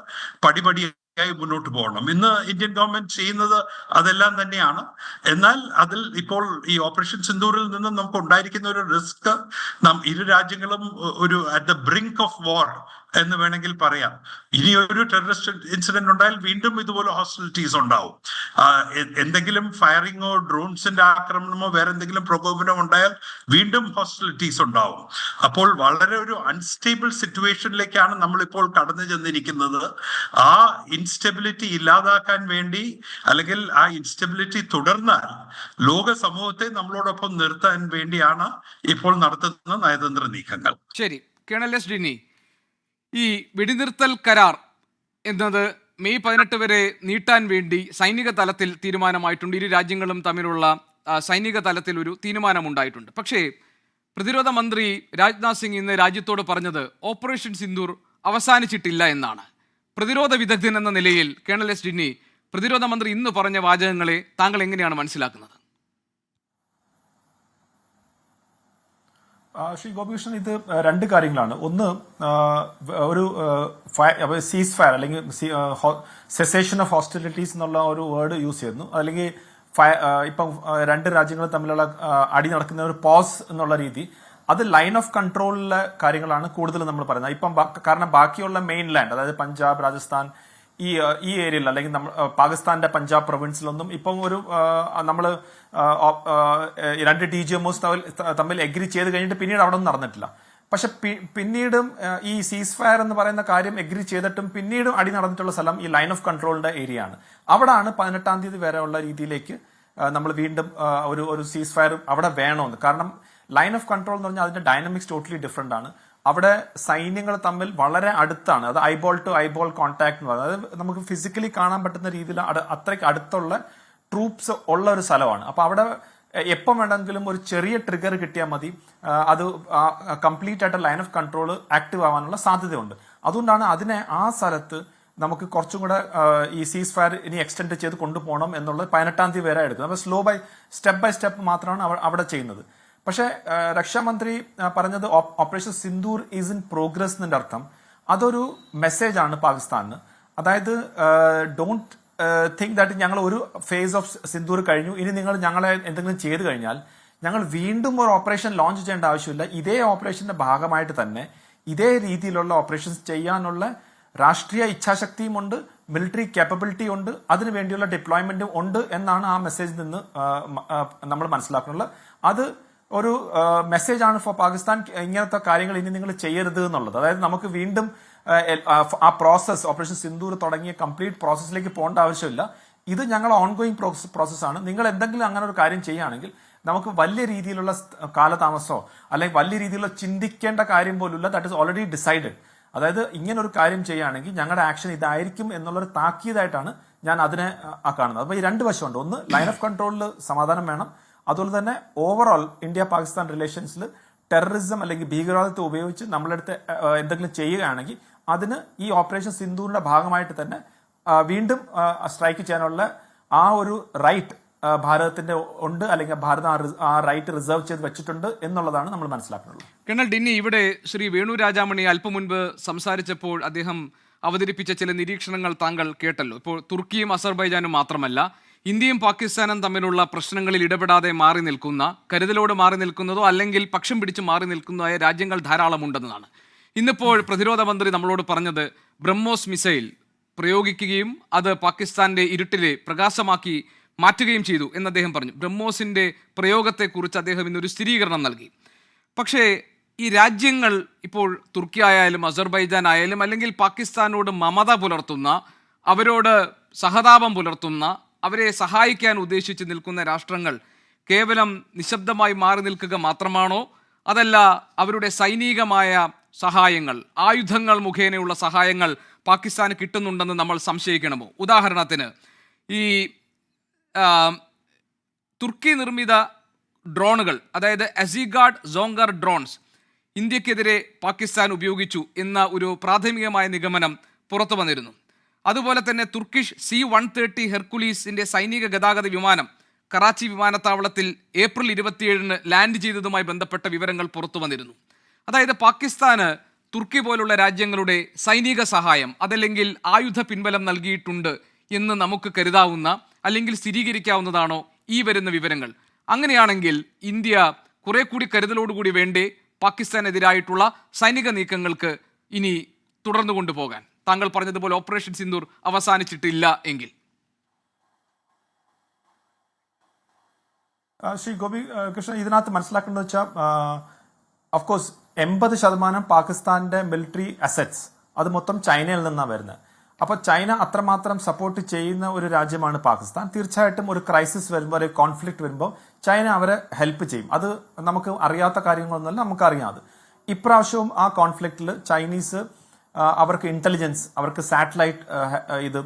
പടിപടിയായി മുന്നോട്ട് പോകണം. ഇന്ന് ഇന്ത്യൻ ഗവൺമെന്റ് ചെയ്യുന്നത് അതെല്ലാം തന്നെയാണ്. എന്നാൽ അതിൽ ഇപ്പോൾ ഈ ഓപ്പറേഷൻ സിന്ദൂറിൽ നിന്നും നമുക്ക് ഉണ്ടായിരിക്കുന്ന ഒരു റിസ്ക്, ഇരു രാജ്യങ്ങളും ഒരു അറ്റ് ദ ബ്രിങ്ക് ഓഫ് വാർ എന്ന് വേണമെങ്കിൽ പറയാം. ഇനി ഒരു ടെററിസ്റ്റ് ഇൻസിഡന്റ് ഉണ്ടായാൽ വീണ്ടും ഇതുപോലെ ഹോസ്റ്റിലിറ്റീസ് ഉണ്ടാവും. എന്തെങ്കിലും ഫയറിങ്ങോ ഡ്രോൺസിന്റെ ആക്രമണമോ വേറെ എന്തെങ്കിലും പ്രകോപനം ഉണ്ടായാൽ വീണ്ടും ഹോസ്റ്റിലിറ്റീസ് ഉണ്ടാവും. അപ്പോൾ വളരെ ഒരു അൺസ്റ്റേബിൾ സിറ്റുവേഷനിലേക്കാണ് നമ്മളിപ്പോൾ കടന്നു ചെന്നിരിക്കുന്നത്. ആ ഇൻസ്റ്റെബിലിറ്റി ഇല്ലാതാക്കാൻ വേണ്ടി, അല്ലെങ്കിൽ ആ ഇൻസ്റ്റെബിലിറ്റി തുടർന്നാൽ ലോക സമൂഹത്തെ നമ്മളോടൊപ്പം നിർത്താൻ വേണ്ടിയാണ് ഇപ്പോൾ നടത്തുന്ന നയതന്ത്ര നീക്കങ്ങൾ. ശരി, കേണൽ എസ് ഡിന്നി, ഈ വെടിനിർത്തൽ കരാർ എന്നത് മെയ് 18 വരെ നീട്ടാൻ വേണ്ടി സൈനിക തലത്തിൽ തീരുമാനമായിട്ടുണ്ട്. ഇരു രാജ്യങ്ങളും തമ്മിലുള്ള സൈനിക തലത്തിൽ ഒരു തീരുമാനമുണ്ടായിട്ടുണ്ട്. പക്ഷേ പ്രതിരോധ മന്ത്രി രാജ്നാഥ് സിംഗ് ഇന്ന് രാജ്യത്തോട് പറഞ്ഞത് ഓപ്പറേഷൻ സിന്ദൂർ അവസാനിച്ചിട്ടില്ല എന്നാണ്. പ്രതിരോധ വിദഗ്ധൻ എന്ന നിലയിൽ കേണൽ എസ് ഡിന്നി, പ്രതിരോധ മന്ത്രി ഇന്ന് പറഞ്ഞ വാചകങ്ങളെ താങ്കൾ എങ്ങനെയാണ് മനസ്സിലാക്കുന്നത്? ശ്രീ ഗോപികൃഷ്ണൻ, ഇത് രണ്ട് കാര്യങ്ങളാണ്. ഒന്ന്, ഒരു സീസ് ഫയർ അല്ലെങ്കിൽ സെസേഷൻ ഓഫ് ഹോസ്റ്റിലിറ്റീസ് എന്നുള്ള ഒരു വേർഡ് യൂസ് ചെയ്യുന്നു. അല്ലെങ്കിൽ ഇപ്പം രണ്ട് രാജ്യങ്ങൾ തമ്മിലുള്ള അടി നടക്കുന്ന ഒരു പോസ് എന്നുള്ള രീതി, അത് ലൈൻ ഓഫ് കൺട്രോളിലെ കാര്യങ്ങളാണ് കൂടുതൽ നമ്മൾ പറയുന്നത്. ഇപ്പം കാരണം ബാക്കിയുള്ള മെയിൻ ലാൻഡ്, അതായത് പഞ്ചാബ്, രാജസ്ഥാൻ, ഈ ഏരിയയിൽ അല്ലെങ്കിൽ പാകിസ്ഥാന്റെ പഞ്ചാബ് പ്രൊവിൻസിലൊന്നും ഇപ്പം ഒരു നമ്മൾ രണ്ട് DGMOs തമ്മിൽ എഗ്രി ചെയ്ത് കഴിഞ്ഞിട്ട് പിന്നീട് അവിടെ ഒന്നും നടന്നിട്ടില്ല. പക്ഷെ പിന്നീടും ഈ സീസ് ഫയർ എന്ന് പറയുന്ന കാര്യം എഗ്രി ചെയ്തിട്ടും പിന്നീടും അടി നടന്നിട്ടുള്ള സ്ഥലം ഈ ലൈൻ ഓഫ് കൺട്രോളിന്റെ ഏരിയ ആണ്. അവിടാണ് 18-ാം തീയതി വരെ ഉള്ള രീതിയിലേക്ക് നമ്മൾ വീണ്ടും ഒരു സീസ് ഫയർ അവിടെ വേണമെന്ന്. കാരണം ലൈൻ ഓഫ് കൺട്രോൾ എന്ന് പറഞ്ഞാൽ അതിന്റെ ഡൈനാമിക്സ് ടോട്ടലി ഡിഫറെന്റ് ആണ്. അവിടെ സൈന്യങ്ങൾ തമ്മിൽ വളരെ അടുത്താണ്, അത് ഐബോൾ ടു ഐബോൾ കോൺടാക്ട് എന്ന് പറയുന്നത്. അതായത് നമുക്ക് ഫിസിക്കലി കാണാൻ പറ്റുന്ന രീതിയിൽ അത്രയ്ക്ക് അടുത്തുള്ള ട്രൂപ്സ് ഉള്ള ഒരു സ്ഥലമാണ്. അപ്പൊ അവിടെ എപ്പം വേണമെങ്കിലും ഒരു ചെറിയ ട്രിഗർ കിട്ടിയാൽ മതി, അത് കംപ്ലീറ്റ് ആയിട്ട് ലൈൻ ഓഫ് കൺട്രോൾ ആക്റ്റീവ് ആവാനുള്ള സാധ്യതയുണ്ട്. അതുകൊണ്ടാണ് അതിനെ ആ സ്ഥലത്ത് നമുക്ക് കുറച്ചും കൂടെ ഈ സീസ് ഫയർ ഇനി എക്സ്റ്റെൻഡ് ചെയ്ത് കൊണ്ടുപോകണം എന്നുള്ളത് 18-ാം തീയതി വരെ എടുക്കുന്നത്. അപ്പോൾ ബൈ സ്റ്റെപ്പ് മാത്രമാണ് അവിടെ ചെയ്യുന്നത്. പക്ഷേ രക്ഷാമന്ത്രി പറഞ്ഞത് operation Sindoor is in progress എന്നതിന്റെ അർത്ഥം അതൊരു മെസ്സേജ് ആണ് പാകിസ്ഥാനിന്. അതായത് ഡോണ്ട് തിങ്ക് ദാറ്റ് ഞങ്ങൾ ഒരു ഫേസ് ഓഫ് സിന്ദൂർ കഴിഞ്ഞു, ഇനി നിങ്ങൾ ഞങ്ങളെ എന്തെങ്കിലും ചെയ്തു കഴിഞ്ഞാൽ ഞങ്ങൾ വീണ്ടും ഒരു ഓപ്പറേഷൻ ലോഞ്ച് ചെയ്യേണ്ട ആവശ്യമില്ല. ഇതേ ഓപ്പറേഷന്റെ ഭാഗമായിട്ട് തന്നെ ഇതേ രീതിയിലുള്ള ഓപ്പറേഷൻസ് ചെയ്യാനുള്ള രാഷ്ട്രീയ ഇച്ഛാശക്തിയും ഉണ്ട്, മിലിറ്ററി കേപ്പബിലിറ്റി ഉണ്ട്, അതിനു വേണ്ടിയുള്ള ഡിപ്ലോയ്മെന്റും ഉണ്ട് എന്നാണ് ആ മെസ്സേജിൽ നിന്ന് നമ്മൾ മനസ്സിലാക്കുന്നുള്ളത്. അത് ഒരു മെസ്സേജ് ആണ് ഫോർ പാകിസ്ഥാൻ, ഇങ്ങനത്തെ കാര്യങ്ങൾ ഇനി നിങ്ങൾ ചെയ്യരുത് എന്നുള്ളത്. അതായത് നമുക്ക് വീണ്ടും ആ പ്രോസസ്, ഓപ്പറേഷൻ സിന്ദൂർ തുടങ്ങിയ കംപ്ലീറ്റ് പ്രോസസ്സിലേക്ക് പോകേണ്ട ആവശ്യമില്ല. ഇത് ഞങ്ങൾ ഓൺഗോയിങ് പ്രോസസ്സാണ്. നിങ്ങൾ എന്തെങ്കിലും അങ്ങനെ ഒരു കാര്യം ചെയ്യുകയാണെങ്കിൽ നമുക്ക് വലിയ രീതിയിലുള്ള കാലതാമസമോ അല്ലെങ്കിൽ വലിയ രീതിയിലുള്ള ചിന്തിക്കേണ്ട കാര്യം പോലുമില്ല, ദാറ്റ് ഇസ് ഓൾറെഡി ഡിസൈഡഡ്. അതായത് ഇങ്ങനെ ഒരു കാര്യം ചെയ്യുകയാണെങ്കിൽ ഞങ്ങളുടെ ആക്ഷൻ ഇതായിരിക്കും എന്നുള്ളൊരു താക്കീതായിട്ടാണ് ഞാൻ അതിനെ കാണുന്നത്. അപ്പോൾ ഈ രണ്ട് വശമുണ്ട്. ഒന്ന്, ലൈൻ ഓഫ് കൺട്രോളിൽ സമാധാനം വേണം, അതുപോലെ തന്നെ ഓവറോൾ ഇന്ത്യ പാകിസ്ഥാൻ റിലേഷൻസിൽ ടെററിസം അല്ലെങ്കിൽ ഭീകരവാദത്തെ ഉപയോഗിച്ച് നമ്മളടുത്ത് എന്തെങ്കിലും ചെയ്യുകയാണെങ്കിൽ അതിന് ഈ ഓപ്പറേഷൻ സിന്ദൂറിന്റെ ഭാഗമായിട്ട് തന്നെ വീണ്ടും സ്ട്രൈക്ക് ചെയ്യാനുള്ള ആ ഒരു റൈറ്റ് ഭാരതത്തിന്റെ ഉണ്ട്, അല്ലെങ്കിൽ ഭാരതം ആ റൈറ്റ് റിസർവ് ചെയ്ത് വെച്ചിട്ടുണ്ട് എന്നുള്ളതാണ് നമ്മൾ മനസ്സിലാക്കുന്നത്. കേണൽ ഡിന്നി, ഇവിടെ ശ്രീ വേണു രാജാമണി അല്പം മുൻപ് സംസാരിച്ചപ്പോൾ അദ്ദേഹം അവതരിപ്പിച്ച ചില നിരീക്ഷണങ്ങൾ താങ്കൾ കേട്ടല്ലോ. ഇപ്പോൾ തുർക്കിയും അസർബൈജാനും മാത്രമല്ല, ഇന്ത്യയും പാകിസ്ഥാനും തമ്മിലുള്ള പ്രശ്നങ്ങളിൽ ഇടപെടാതെ മാറി നിൽക്കുന്ന, കരുതലോട് മാറി നിൽക്കുന്നതോ അല്ലെങ്കിൽ പക്ഷം പിടിച്ച് മാറി നിൽക്കുന്നതായ രാജ്യങ്ങൾ ധാരാളമുണ്ടെന്നതാണ്. ഇന്നിപ്പോൾ പ്രതിരോധ മന്ത്രി നമ്മളോട് പറഞ്ഞത് ബ്രഹ്മോസ് മിസൈൽ പ്രയോഗിക്കുകയും അത് പാകിസ്ഥാന്റെ ഇരുട്ടിലെ പ്രകാശമാക്കി മാറ്റുകയും ചെയ്തു എന്ന് അദ്ദേഹം പറഞ്ഞു. ബ്രഹ്മോസിന്റെ പ്രയോഗത്തെക്കുറിച്ച് അദ്ദേഹം ഇന്നൊരു സ്ഥിരീകരണം നൽകി. പക്ഷേ ഈ രാജ്യങ്ങൾ ഇപ്പോൾ തുർക്കി ആയാലും അസർബൈജാൻ ആയാലും അല്ലെങ്കിൽ പാകിസ്ഥാനോട് മമത പുലർത്തുന്ന, അവരോട് സഹതാപം പുലർത്തുന്ന, അവരെ സഹായിക്കാൻ ഉദ്ദേശിച്ച് നിൽക്കുന്ന രാഷ്ട്രങ്ങൾ കേവലം നിശബ്ദമായി മാറി നിൽക്കുക മാത്രമാണോ, അതല്ല അവരുടെ സൈനികമായ സഹായങ്ങൾ, ആയുധങ്ങൾ മുഖേനയുള്ള സഹായങ്ങൾ പാകിസ്ഥാന് കിട്ടുന്നുണ്ടെന്ന് നമ്മൾ സംശയിക്കണമോ? ഉദാഹരണത്തിന് ഈ തുർക്കി നിർമ്മിത ഡ്രോണുകൾ, അതായത് അസിഗാർഡ് സോങ്കർ ഡ്രോൺസ് ഇന്ത്യക്കെതിരെ പാകിസ്ഥാൻ ഉപയോഗിച്ചു എന്ന ഒരു പ്രാഥമികമായ നിഗമനം പുറത്തു വന്നിരുന്നു. അതുപോലെ തന്നെ തുർക്കിഷ് C-130 ഹെർക്കുലീസിന്റെ സൈനിക ഗതാഗത വിമാനം കറാച്ചി വിമാനത്താവളത്തിൽ ഏപ്രിൽ 27 ലാൻഡ് ചെയ്തതുമായി ബന്ധപ്പെട്ട വിവരങ്ങൾ പുറത്തു വന്നിരുന്നു. അതായത് പാകിസ്ഥാന് തുർക്കി പോലുള്ള രാജ്യങ്ങളുടെ സൈനിക സഹായം അതല്ലെങ്കിൽ ആയുധ പിൻബലം നൽകിയിട്ടുണ്ട് എന്ന് നമുക്ക് കരുതാവുന്ന അല്ലെങ്കിൽ സ്ഥിരീകരിക്കാവുന്നതാണോ ഈ വരുന്ന വിവരങ്ങൾ? അങ്ങനെയാണെങ്കിൽ ഇന്ത്യ കുറെ കൂടി കരുതലോടുകൂടി വേണ്ടേ പാകിസ്ഥാനെതിരായിട്ടുള്ള സൈനിക നീക്കങ്ങൾക്ക് ഇനി തുടർന്നു കൊണ്ടുപോകാൻ? താങ്കൾ പറഞ്ഞതുപോലെ ഓപ്പറേഷൻ സിന്ദൂർ അവസാനിച്ചിട്ടില്ല എങ്കിൽ. ശ്രീ ഗോപി കൃഷ്ണൻ, ഇതിനകത്ത് മനസ്സിലാക്കേണ്ടത് വെച്ചാൽ ഓഫ്കോഴ്സ് 80% പാകിസ്ഥാന്റെ മിലിറ്ററി അസറ്റ്സ് അത് മൊത്തം ചൈനയിൽ നിന്നാണ് വരുന്നത്. അപ്പോൾ ചൈന അത്രമാത്രം സപ്പോർട്ട് ചെയ്യുന്ന ഒരു രാജ്യമാണ് പാകിസ്ഥാൻ. തീർച്ചയായിട്ടും ഒരു ക്രൈസിസ് വരുമ്പോൾ, ഒരു കോൺഫ്ലിക്റ്റ് വരുമ്പോൾ ചൈന അവരെ ഹെൽപ്പ് ചെയ്യും. അത് നമുക്ക് അറിയാത്ത കാര്യങ്ങളൊന്നുമല്ല, നമുക്കറിയാം. അത് ഇപ്രാവശ്യവും ആ കോൺഫ്ലിക്റ്റിൽ ചൈനീസ് അവർക്ക് ഇന്റലിജൻസ്, അവർക്ക് സാറ്റലൈറ്റ് ഇത്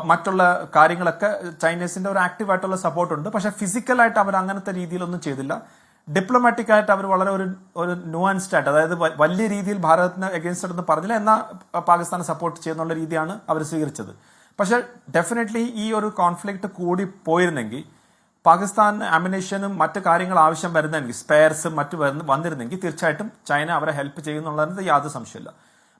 മറ്റുള്ള കാര്യങ്ങളൊക്കെ ചൈനീസിന്റെ ഒരു ആക്റ്റീവായിട്ടുള്ള സപ്പോർട്ടുണ്ട്. പക്ഷെ ഫിസിക്കലായിട്ട് അവർ അങ്ങനത്തെ രീതിയിലൊന്നും ചെയ്തില്ല. ഡിപ്ലോമാറ്റിക് ആയിട്ട് അവർ വളരെ ഒരു നുവാൻസ്ഡ് ആയിട്ട്, അതായത് വലിയ രീതിയിൽ ഭാരതത്തിന് എഗൻസ്റ്റ് എന്ന് പറഞ്ഞില്ല, എന്നാൽ പാകിസ്ഥാനെ സപ്പോർട്ട് ചെയ്യുന്നുള്ള രീതിയാണ് അവർ സ്വീകരിച്ചത്. പക്ഷെ ഡെഫിനറ്റ്ലി ഈ ഒരു കോൺഫ്ലിക്റ്റ് കൂടി പോയിരുന്നെങ്കിൽ, പാകിസ്ഥാൻ അമ്യുനേഷനും മറ്റു കാര്യങ്ങൾ ആവശ്യം വരുന്നെങ്കിൽ, സ്പെയർസും മറ്റു വന്നിരുന്നെങ്കിൽ തീർച്ചയായിട്ടും ചൈന അവരെ ഹെൽപ്പ് ചെയ്യുന്നുള്ളതിന് യാതൊരു സംശയമില്ല.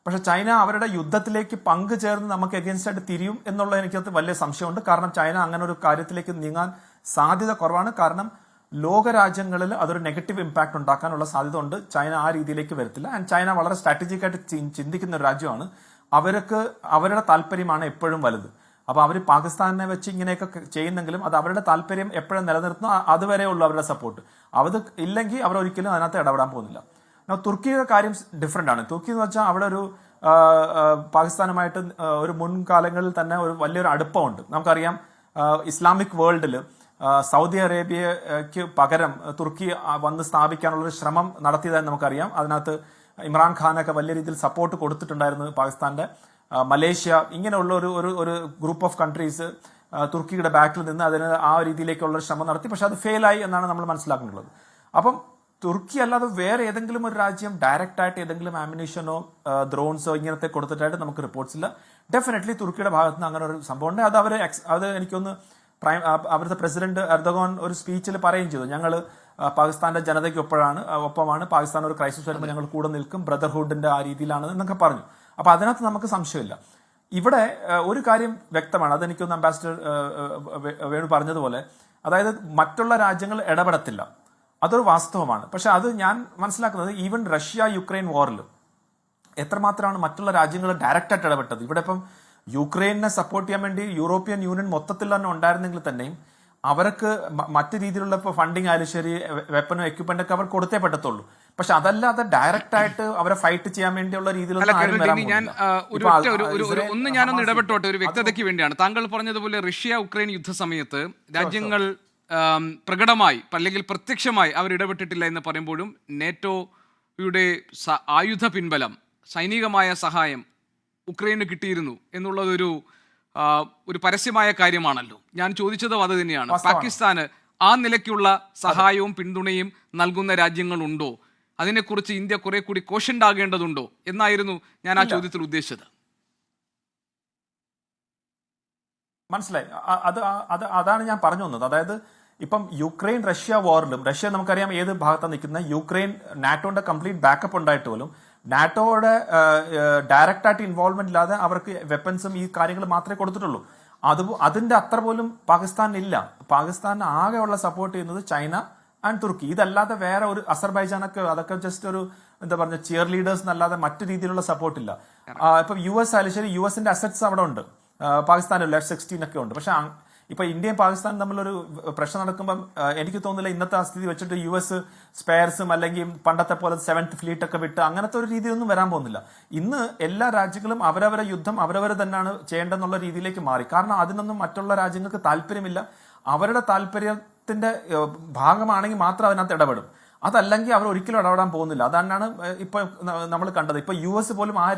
പക്ഷെ ചൈന അവരുടെ യുദ്ധത്തിലേക്ക് പങ്കുചേർന്ന് നമുക്ക് എഗൻസ്റ്റ് ആയിട്ട് തിരിയും എന്നുള്ളത് എനിക്കത് വലിയ സംശയമുണ്ട്. കാരണം ചൈന അങ്ങനെ ഒരു കാര്യത്തിലേക്ക് നീങ്ങാൻ സാധ്യത കുറവാണ്. കാരണം ലോകരാജ്യങ്ങളിൽ അതൊരു നെഗറ്റീവ് ഇമ്പാക്ട് ഉണ്ടാക്കാനുള്ള സാധ്യത ഉണ്ട്. ചൈന ആ രീതിയിലേക്ക് വരത്തില്ല. ആൻഡ് ചൈന വളരെ സ്ട്രാറ്റജിക് ആയിട്ട് ചിന്തിക്കുന്ന ഒരു രാജ്യമാണ്. അവർക്ക് അവരുടെ താല്പര്യമാണ് എപ്പോഴും വലുത്. അപ്പോൾ അവർ പാകിസ്ഥാനെ വെച്ച് ഇങ്ങനെയൊക്കെ ചെയ്യുന്നെങ്കിലും അത് അവരുടെ താല്പര്യം എപ്പോഴും നിലനിർത്തുന്ന അതുവരെ ഉള്ളൂ അവരുടെ സപ്പോർട്ട്. അത് ഇല്ലെങ്കിൽ അവർ ഒരിക്കലും അതിനകത്ത് ഇടപെടാൻ പോകുന്നില്ല. തുർക്കിയുടെ കാര്യം ഡിഫറെന്റ് ആണ്. തുർക്കി എന്ന് വെച്ചാൽ അവിടെ ഒരു പാകിസ്ഥാനുമായിട്ട് ഒരു മുൻകാലങ്ങളിൽ തന്നെ ഒരു വലിയൊരു അടുപ്പമുണ്ട്. നമുക്കറിയാം, ഇസ്ലാമിക് വേൾഡിൽ സൗദി അറേബ്യയ്ക്ക് പകരം തുർക്കി വന്ന് സ്ഥാപിക്കാനുള്ളൊരു ശ്രമം നടത്തിയതായി നമുക്കറിയാം. അതിനകത്ത് ഇമ്രാൻഖാനൊക്കെ വലിയ രീതിയിൽ സപ്പോർട്ട് കൊടുത്തിട്ടുണ്ടായിരുന്നു പാകിസ്ഥാന്റെ. മലേഷ്യ, ഇങ്ങനെയുള്ള ഒരു ഗ്രൂപ്പ് ഓഫ് കൺട്രീസ് തുർക്കിയുടെ ബാക്കിൽ നിന്ന് അതിന് ആ രീതിയിലേക്കുള്ള ശ്രമം നടത്തി. പക്ഷെ അത് ഫെയിലായി എന്നാണ് നമ്മൾ മനസ്സിലാക്കുന്നുള്ളത്. അപ്പം തുർക്കി അല്ലാതെ വേറെ ഏതെങ്കിലും ഒരു രാജ്യം ഡയറക്റ്റ് ആയിട്ട് ഏതെങ്കിലും ആമ്യുനേഷനോ ഡ്രോൺസോ ഇങ്ങനത്തെ കൊടുത്തിട്ടായിട്ട് നമുക്ക് റിപ്പോർട്ട്സ് ഇല്ല. ഡെഫിനറ്റ്ലി തുർക്കിയുടെ ഭാഗത്ത് നിന്ന് അങ്ങനെ ഒരു സംഭവം ഉണ്ട്. അത് എനിക്കൊന്ന് അവിടുത്തെ പ്രസിഡന്റ് എർദോഗാൻ ഒരു സ്പീച്ചിൽ പറയുകയും ചെയ്തു, ഞങ്ങൾ പാകിസ്ഥാന്റെ ജനതയ്ക്ക് ഒപ്പമാണ്, പാകിസ്ഥാൻ ഒരു ക്രൈസിസ് വരുമ്പോൾ ഞങ്ങൾ കൂടെ നിൽക്കും, ബ്രദർഹുഡിന്റെ ആ രീതിയിലാണ് എന്നൊക്കെ പറഞ്ഞു. അപ്പൊ അതിനകത്ത് നമുക്ക് സംശയമില്ല. ഇവിടെ ഒരു കാര്യം വ്യക്തമാണ്, അതെനിക്കൊന്ന് അംബാസിഡർ വേണു പറഞ്ഞതുപോലെ, അതായത് മറ്റുള്ള രാജ്യങ്ങൾ ഇടപെടത്തില്ല, അതൊരു വാസ്തവമാണ്. പക്ഷെ അത് ഞാൻ മനസ്സിലാക്കുന്നത് ഈവൻ റഷ്യ യുക്രൈൻ വാറിൽ എത്രമാത്രമാണ് മറ്റുള്ള രാജ്യങ്ങൾ ഡയറക്റ്റായിട്ട് ഇടപെട്ടത്. ഇവിടെ ഇപ്പം യുക്രൈനെ സപ്പോർട്ട് ചെയ്യാൻ വേണ്ടി യൂറോപ്യൻ യൂണിയൻ മൊത്തത്തിൽ തന്നെ ഉണ്ടായിരുന്നെങ്കിൽ തന്നെയും അവർക്ക് മറ്റു രീതിയിലുള്ള ഇപ്പോൾ ഫണ്ടിങ് ആയാലും ശരി, വെപ്പനും എക്യുപ്മെന്റ് ഒക്കെ അവർ കൊടുത്തേ പറ്റത്തുള്ളൂ. പക്ഷെ അതല്ലാതെ ഡയറക്റ്റ് ആയിട്ട് അവരെ ഫൈറ്റ് ചെയ്യാൻ വേണ്ടിയുള്ള ഞാനൊന്ന് ഇടപെട്ടോട്ടെ ഒരു വ്യക്തതയ്ക്ക് വേണ്ടിയാണ്. താങ്കൾ പറഞ്ഞതുപോലെ റഷ്യ ഉക്രൈൻ യുദ്ധ സമയത്ത് രാജ്യങ്ങൾ പ്രകടമായി അല്ലെങ്കിൽ പ്രത്യക്ഷമായി അവർ ഇടപെട്ടിട്ടില്ല എന്ന് പറയുമ്പോഴും നേറ്റോയുടെ ആയുധ പിൻബലം, സൈനികമായ സഹായം ഉക്രൈന് കിട്ടിയിരുന്നു എന്നുള്ളതൊരു പരസ്യമായ കാര്യമാണല്ലോ. ഞാൻ ചോദിച്ചതും അത് തന്നെയാണ്. പാകിസ്ഥാന് ആ നിലയ്ക്കുള്ള സഹായവും പിന്തുണയും നൽകുന്ന രാജ്യങ്ങളുണ്ടോ? അതിനെക്കുറിച്ച് ഇന്ത്യ കുറെ കൂടി കോഷ്യൻ്റ് ആകേണ്ടതുണ്ടോ എന്നായിരുന്നു ഞാൻ ആ ചോദ്യത്തിൽ ഉദ്ദേശിച്ചത്. മനസ്സിലായി. അതാണ് ഞാൻ പറഞ്ഞു വന്നത്. അതായത് ഇപ്പം യുക്രൈൻ റഷ്യ വാറിലും, റഷ്യ നമുക്കറിയാം ഏത് ഭാഗത്താണ് നിൽക്കുന്നത്, യുക്രൈൻ നാറ്റോയുടെ കംപ്ലീറ്റ് ബാക്കപ്പ് ഉണ്ടായിട്ട് പോലും നാറ്റോയുടെ ഡയറക്റ്റ് ആയിട്ട് ഇൻവോൾവ്മെന്റ് ഇല്ലാതെ അവർക്ക് വെപ്പൺസും ഈ കാര്യങ്ങൾ മാത്രമേ കൊടുത്തിട്ടുള്ളൂ. അതിന്റെ അത്ര പോലും പാകിസ്ഥാനില്ല. പാകിസ്ഥാന് ആകെയുള്ള സപ്പോർട്ട് ചെയ്യുന്നത് ചൈന ആൻഡ് തുർക്കി. ഇതല്ലാതെ വേറെ ഒരു അസർബൈജാനൊക്കെ അതൊക്കെ ജസ്റ്റ് ഒരു എന്താ പറഞ്ഞ ചിയർ ലീഡേഴ്സ് എന്നല്ലാതെ മറ്റു രീതിയിലുള്ള സപ്പോർട്ടില്ല. ഇപ്പൊ US ആയാലും ശരി, US അസറ്റ്സ് അവിടെ ഉണ്ട്, പാകിസ്ഥാനിൽ F-16 ഒക്കെ ഉണ്ട്. പക്ഷെ ഇപ്പൊ ഇന്ത്യയും പാകിസ്ഥാനും തമ്മിലൊരു പ്രശ്നം നടക്കുമ്പോൾ എനിക്ക് തോന്നുന്നില്ല ഇന്നത്തെ ആ സ്ഥിതി വെച്ചിട്ട് US സ്പെയർസും അല്ലെങ്കിൽ പണ്ടത്തെ പോലെ 7th ഫ്ലീറ്റ് ഒക്കെ വിട്ട് അങ്ങനത്തെ ഒരു രീതിയൊന്നും വരാൻ പോകുന്നില്ല. ഇന്ന് എല്ലാ രാജ്യങ്ങളും അവരവരെ യുദ്ധം അവരവർ തന്നെയാണ് ചെയ്യേണ്ടെന്നുള്ള രീതിയിലേക്ക് മാറി. കാരണം അതിനൊന്നും മറ്റുള്ള രാജ്യങ്ങൾക്ക് താല്പര്യമില്ല. അവരുടെ താല്പര്യത്തിന്റെ ഭാഗമാണെങ്കിൽ മാത്രം അതിനകത്ത് ഇടപെടും. അതല്ലെങ്കിൽ അവർ ഒരിക്കലും ഇടപെടാൻ പോകുന്നില്ല. അതാണ് ഇപ്പൊ നമ്മൾ കണ്ടത്. ഇപ്പൊ US പോലും ആ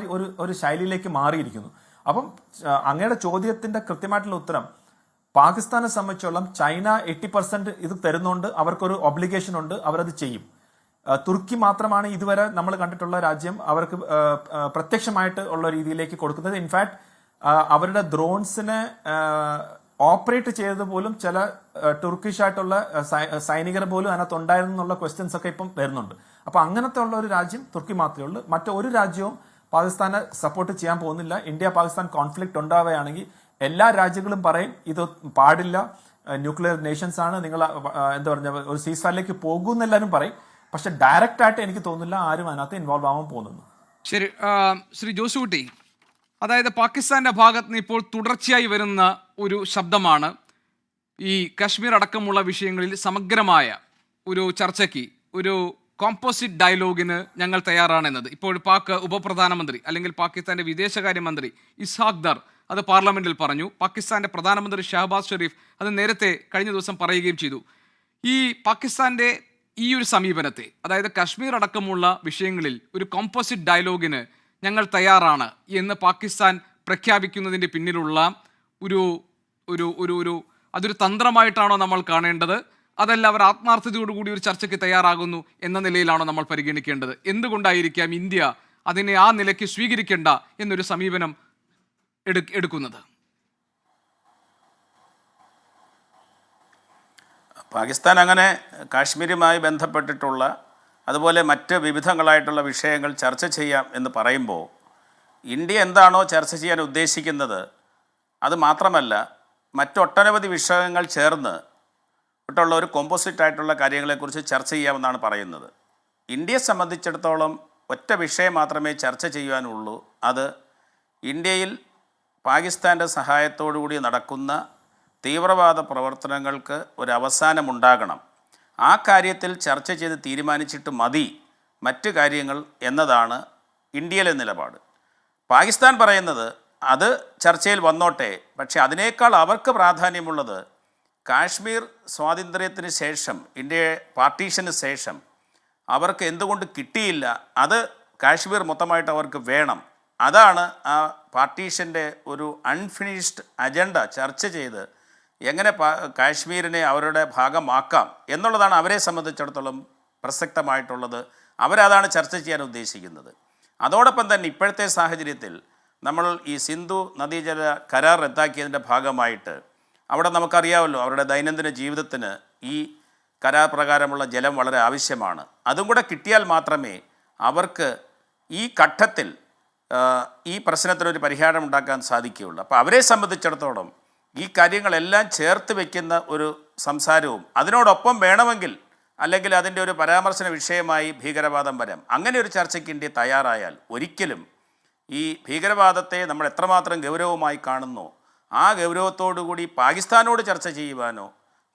ഒരു ശൈലിയിലേക്ക് മാറിയിരിക്കുന്നു. അപ്പം അങ്ങയുടെ ചോദ്യത്തിന്റെ കൃത്യമായിട്ടുള്ള ഉത്തരം, പാകിസ്ഥാനെ സംബന്ധിച്ചോളം ചൈന 80% ഇത് തരുന്നുണ്ട്, അവർക്കൊരു ഒബ്ലിഗേഷൻ ഉണ്ട്, അവരത് ചെയ്യും. തുർക്കി മാത്രമാണ് ഇതുവരെ നമ്മൾ കണ്ടിട്ടുള്ള രാജ്യം അവർക്ക് പ്രത്യക്ഷമായിട്ട് ഉള്ള രീതിയിലേക്ക് കൊടുക്കുന്നത്. ഇൻഫാക്ട് അവരുടെ ഡ്രോൺസിനെ ഓപ്പറേറ്റ് ചെയ്തത് പോലും ചില തുർക്കിഷ് ആയിട്ടുള്ള സൈനികർ പോലും അതിനകത്ത് ഉണ്ടായിരുന്നു എന്നുള്ള ക്വസ്റ്റ്യൻസ് ഒക്കെ ഇപ്പം വരുന്നുണ്ട്. അപ്പൊ അങ്ങനത്തെ ഉള്ള ഒരു രാജ്യം തുർക്കി മാത്രമേ ഉള്ളൂ. മറ്റൊരു രാജ്യവും പാകിസ്ഥാനെ സപ്പോർട്ട് ചെയ്യാൻ പോകുന്നില്ല. ഇന്ത്യ പാകിസ്ഥാൻ കോൺഫ്ലിക്ട് ഉണ്ടാവുകയാണെങ്കിൽ എല്ലാ രാജ്യങ്ങളും പറയും ഇത് പാടില്ല, ന്യൂക്ലിയർ നേഷൻസ് ആണ്, നിങ്ങൾ എന്താ പറഞ്ഞ ഒരു സീസ്ഫയറിലേക്ക് പോകുമെന്നെല്ലാവരും പറയും. പക്ഷെ ഡയറക്റ്റ് ആയിട്ട് എനിക്ക് തോന്നുന്നില്ല ആരും അതിനകത്ത് ഇൻവോൾവ് ആവാൻ പോകുന്നു. ശരി, ശ്രീ ജോസുകുട്ടി, അതായത് പാകിസ്ഥാന്റെ ഭാഗത്ത് നിന്ന് ഇപ്പോൾ തുടർച്ചയായി വരുന്ന ഒരു ശബ്ദമാണ് ഈ കശ്മീർ അടക്കമുള്ള വിഷയങ്ങളിൽ സമഗ്രമായ ഒരു ചർച്ചയ്ക്ക്, ഒരു കോമ്പോസിറ്റ് ഡയലോഗിന് ഞങ്ങൾ തയ്യാറാണെന്നത്. ഇപ്പോൾ പാക് ഉപപ്രധാനമന്ത്രി അല്ലെങ്കിൽ പാകിസ്ഥാന്റെ വിദേശകാര്യമന്ത്രി ഇസ്ഹാഖ് ദർ അത് പാർലമെന്റിൽ പറഞ്ഞു. പാകിസ്ഥാന്റെ പ്രധാനമന്ത്രി ഷഹബാസ് ഷെരീഫ് അത് നേരത്തെ കഴിഞ്ഞ ദിവസം പറയുകയും ചെയ്തു. ഈ പാകിസ്ഥാന്റെ ഈ ഒരു സമീപനത്തെ, അതായത് കശ്മീർ അടക്കമുള്ള വിഷയങ്ങളിൽ ഒരു കോമ്പോസിറ്റ് ഡയലോഗിന് ഞങ്ങൾ തയ്യാറാണ് എന്ന് പാകിസ്ഥാൻ പ്രഖ്യാപിക്കുന്നതിൻ്റെ പിന്നിലുള്ള ഒരു ഒരു ഒരു ഒരു അതൊരു തന്ത്രമായിട്ടാണോ നമ്മൾ കാണേണ്ടത്, അതല്ല അവർ ആത്മാർത്ഥതയോടുകൂടി ഒരു ചർച്ചയ്ക്ക് തയ്യാറാകുന്നു എന്ന നിലയിലാണോ നമ്മൾ പരിഗണിക്കേണ്ടത്? എന്തുകൊണ്ടായിരിക്കാം ഇന്ത്യ അതിനെ ആ നിലയ്ക്ക് സ്വീകരിക്കേണ്ട എന്നൊരു സമീപനം എടുക്കുന്നത്? പാകിസ്ഥാൻ അങ്ങനെ കാശ്മീരുമായി ബന്ധപ്പെട്ടിട്ടുള്ള അതുപോലെ മറ്റ് വിവിധങ്ങളായിട്ടുള്ള വിഷയങ്ങൾ ചർച്ച ചെയ്യാം എന്ന് പറയുമ്പോൾ ഇന്ത്യ എന്താണോ ചർച്ച ചെയ്യാൻ ഉദ്ദേശിക്കുന്നത് അത് മാത്രമല്ല മറ്റൊട്ടനവധി വിഷയങ്ങൾ ചേർന്ന് ട്ടുള്ള ഒരു കോമ്പോസിറ്റ് ആയിട്ടുള്ള കാര്യങ്ങളെക്കുറിച്ച് ചർച്ച ചെയ്യാമെന്നാണ് പറയുന്നത്. ഇന്ത്യയെ സംബന്ധിച്ചിടത്തോളം ഒറ്റ വിഷയം മാത്രമേ ചർച്ച ചെയ്യാനുള്ളൂ. അത് ഇന്ത്യയിൽ പാകിസ്ഥാൻ്റെ സഹായത്തോടുകൂടി നടക്കുന്ന തീവ്രവാദ പ്രവർത്തനങ്ങൾക്ക് ഒരവസാനമുണ്ടാകണം. ആ കാര്യത്തിൽ ചർച്ച ചെയ്ത് തീരുമാനിച്ചിട്ട് മതി മറ്റ് കാര്യങ്ങൾ എന്നതാണ് ഇന്ത്യയിലെ നിലപാട്. പാകിസ്ഥാൻ പറയുന്നത് അത് ചർച്ചയിൽ വന്നോട്ടെ, പക്ഷേ അതിനേക്കാൾ അവർക്ക് പ്രാധാന്യമുള്ളത് കാശ്മീർ സ്വാതന്ത്ര്യത്തിന് ശേഷം, ഇന്ത്യ പാർട്ടീഷന് ശേഷം അവർക്ക് എന്തുകൊണ്ട് കിട്ടിയില്ല, അത് കാശ്മീർ മൊത്തമായിട്ട് അവർക്ക് വേണം. അതാണ് ആ പാർട്ടീഷൻ്റെ ഒരു അൺഫിനിഷ്ഡ് അജണ്ട ചർച്ച ചെയ്ത് എങ്ങനെ കാശ്മീരിനെ അവരുടെ ഭാഗമാക്കാം എന്നുള്ളതാണ് അവരെ സംബന്ധിച്ചിടത്തോളം പ്രസക്തമായിട്ടുള്ളത്. അവരതാണ് ചർച്ച ചെയ്യാൻ ഉദ്ദേശിക്കുന്നത്. അതോടൊപ്പം തന്നെ ഇപ്പോഴത്തെ സാഹചര്യത്തിൽ നമ്മൾ ഈ സിന്ധു നദീജല കരാർ റദ്ദാക്കിയതിൻ്റെ ഭാഗമായിട്ട് അവിടെ നമുക്കറിയാമല്ലോ അവരുടെ ദൈനംദിന ജീവിതത്തിന് ഈ കരാർ പ്രകാരമുള്ള ജലം വളരെ ആവശ്യമാണ്. അതും കൂടെ കിട്ടിയാൽ മാത്രമേ അവർക്ക് ഈ ഘട്ടത്തിൽ ഈ പ്രശ്നത്തിനൊരു പരിഹാരം ഉണ്ടാക്കാൻ സാധിക്കുകയുള്ളൂ. അപ്പോൾ അവരെ സംബന്ധിച്ചിടത്തോളം ഈ കാര്യങ്ങളെല്ലാം ചേർത്ത് വയ്ക്കുന്ന ഒരു സംസാരവും അതിനോടൊപ്പം വേണമെങ്കിൽ അല്ലെങ്കിൽ അതിൻ്റെ ഒരു പരാമർശന വിഷയമായി ഭീകരവാദം വരാം. അങ്ങനെ ഒരു ചർച്ചയ്ക്ക് ഇന്ത്യ തയ്യാറായാൽ ഒരിക്കലും ഈ ഭീകരവാദത്തെ നമ്മൾ എത്രമാത്രം ഗൗരവമായി കാണുന്നു ആ ഗൗരവത്തോടുകൂടി പാകിസ്ഥാനോട് ചർച്ച ചെയ്യുവാനോ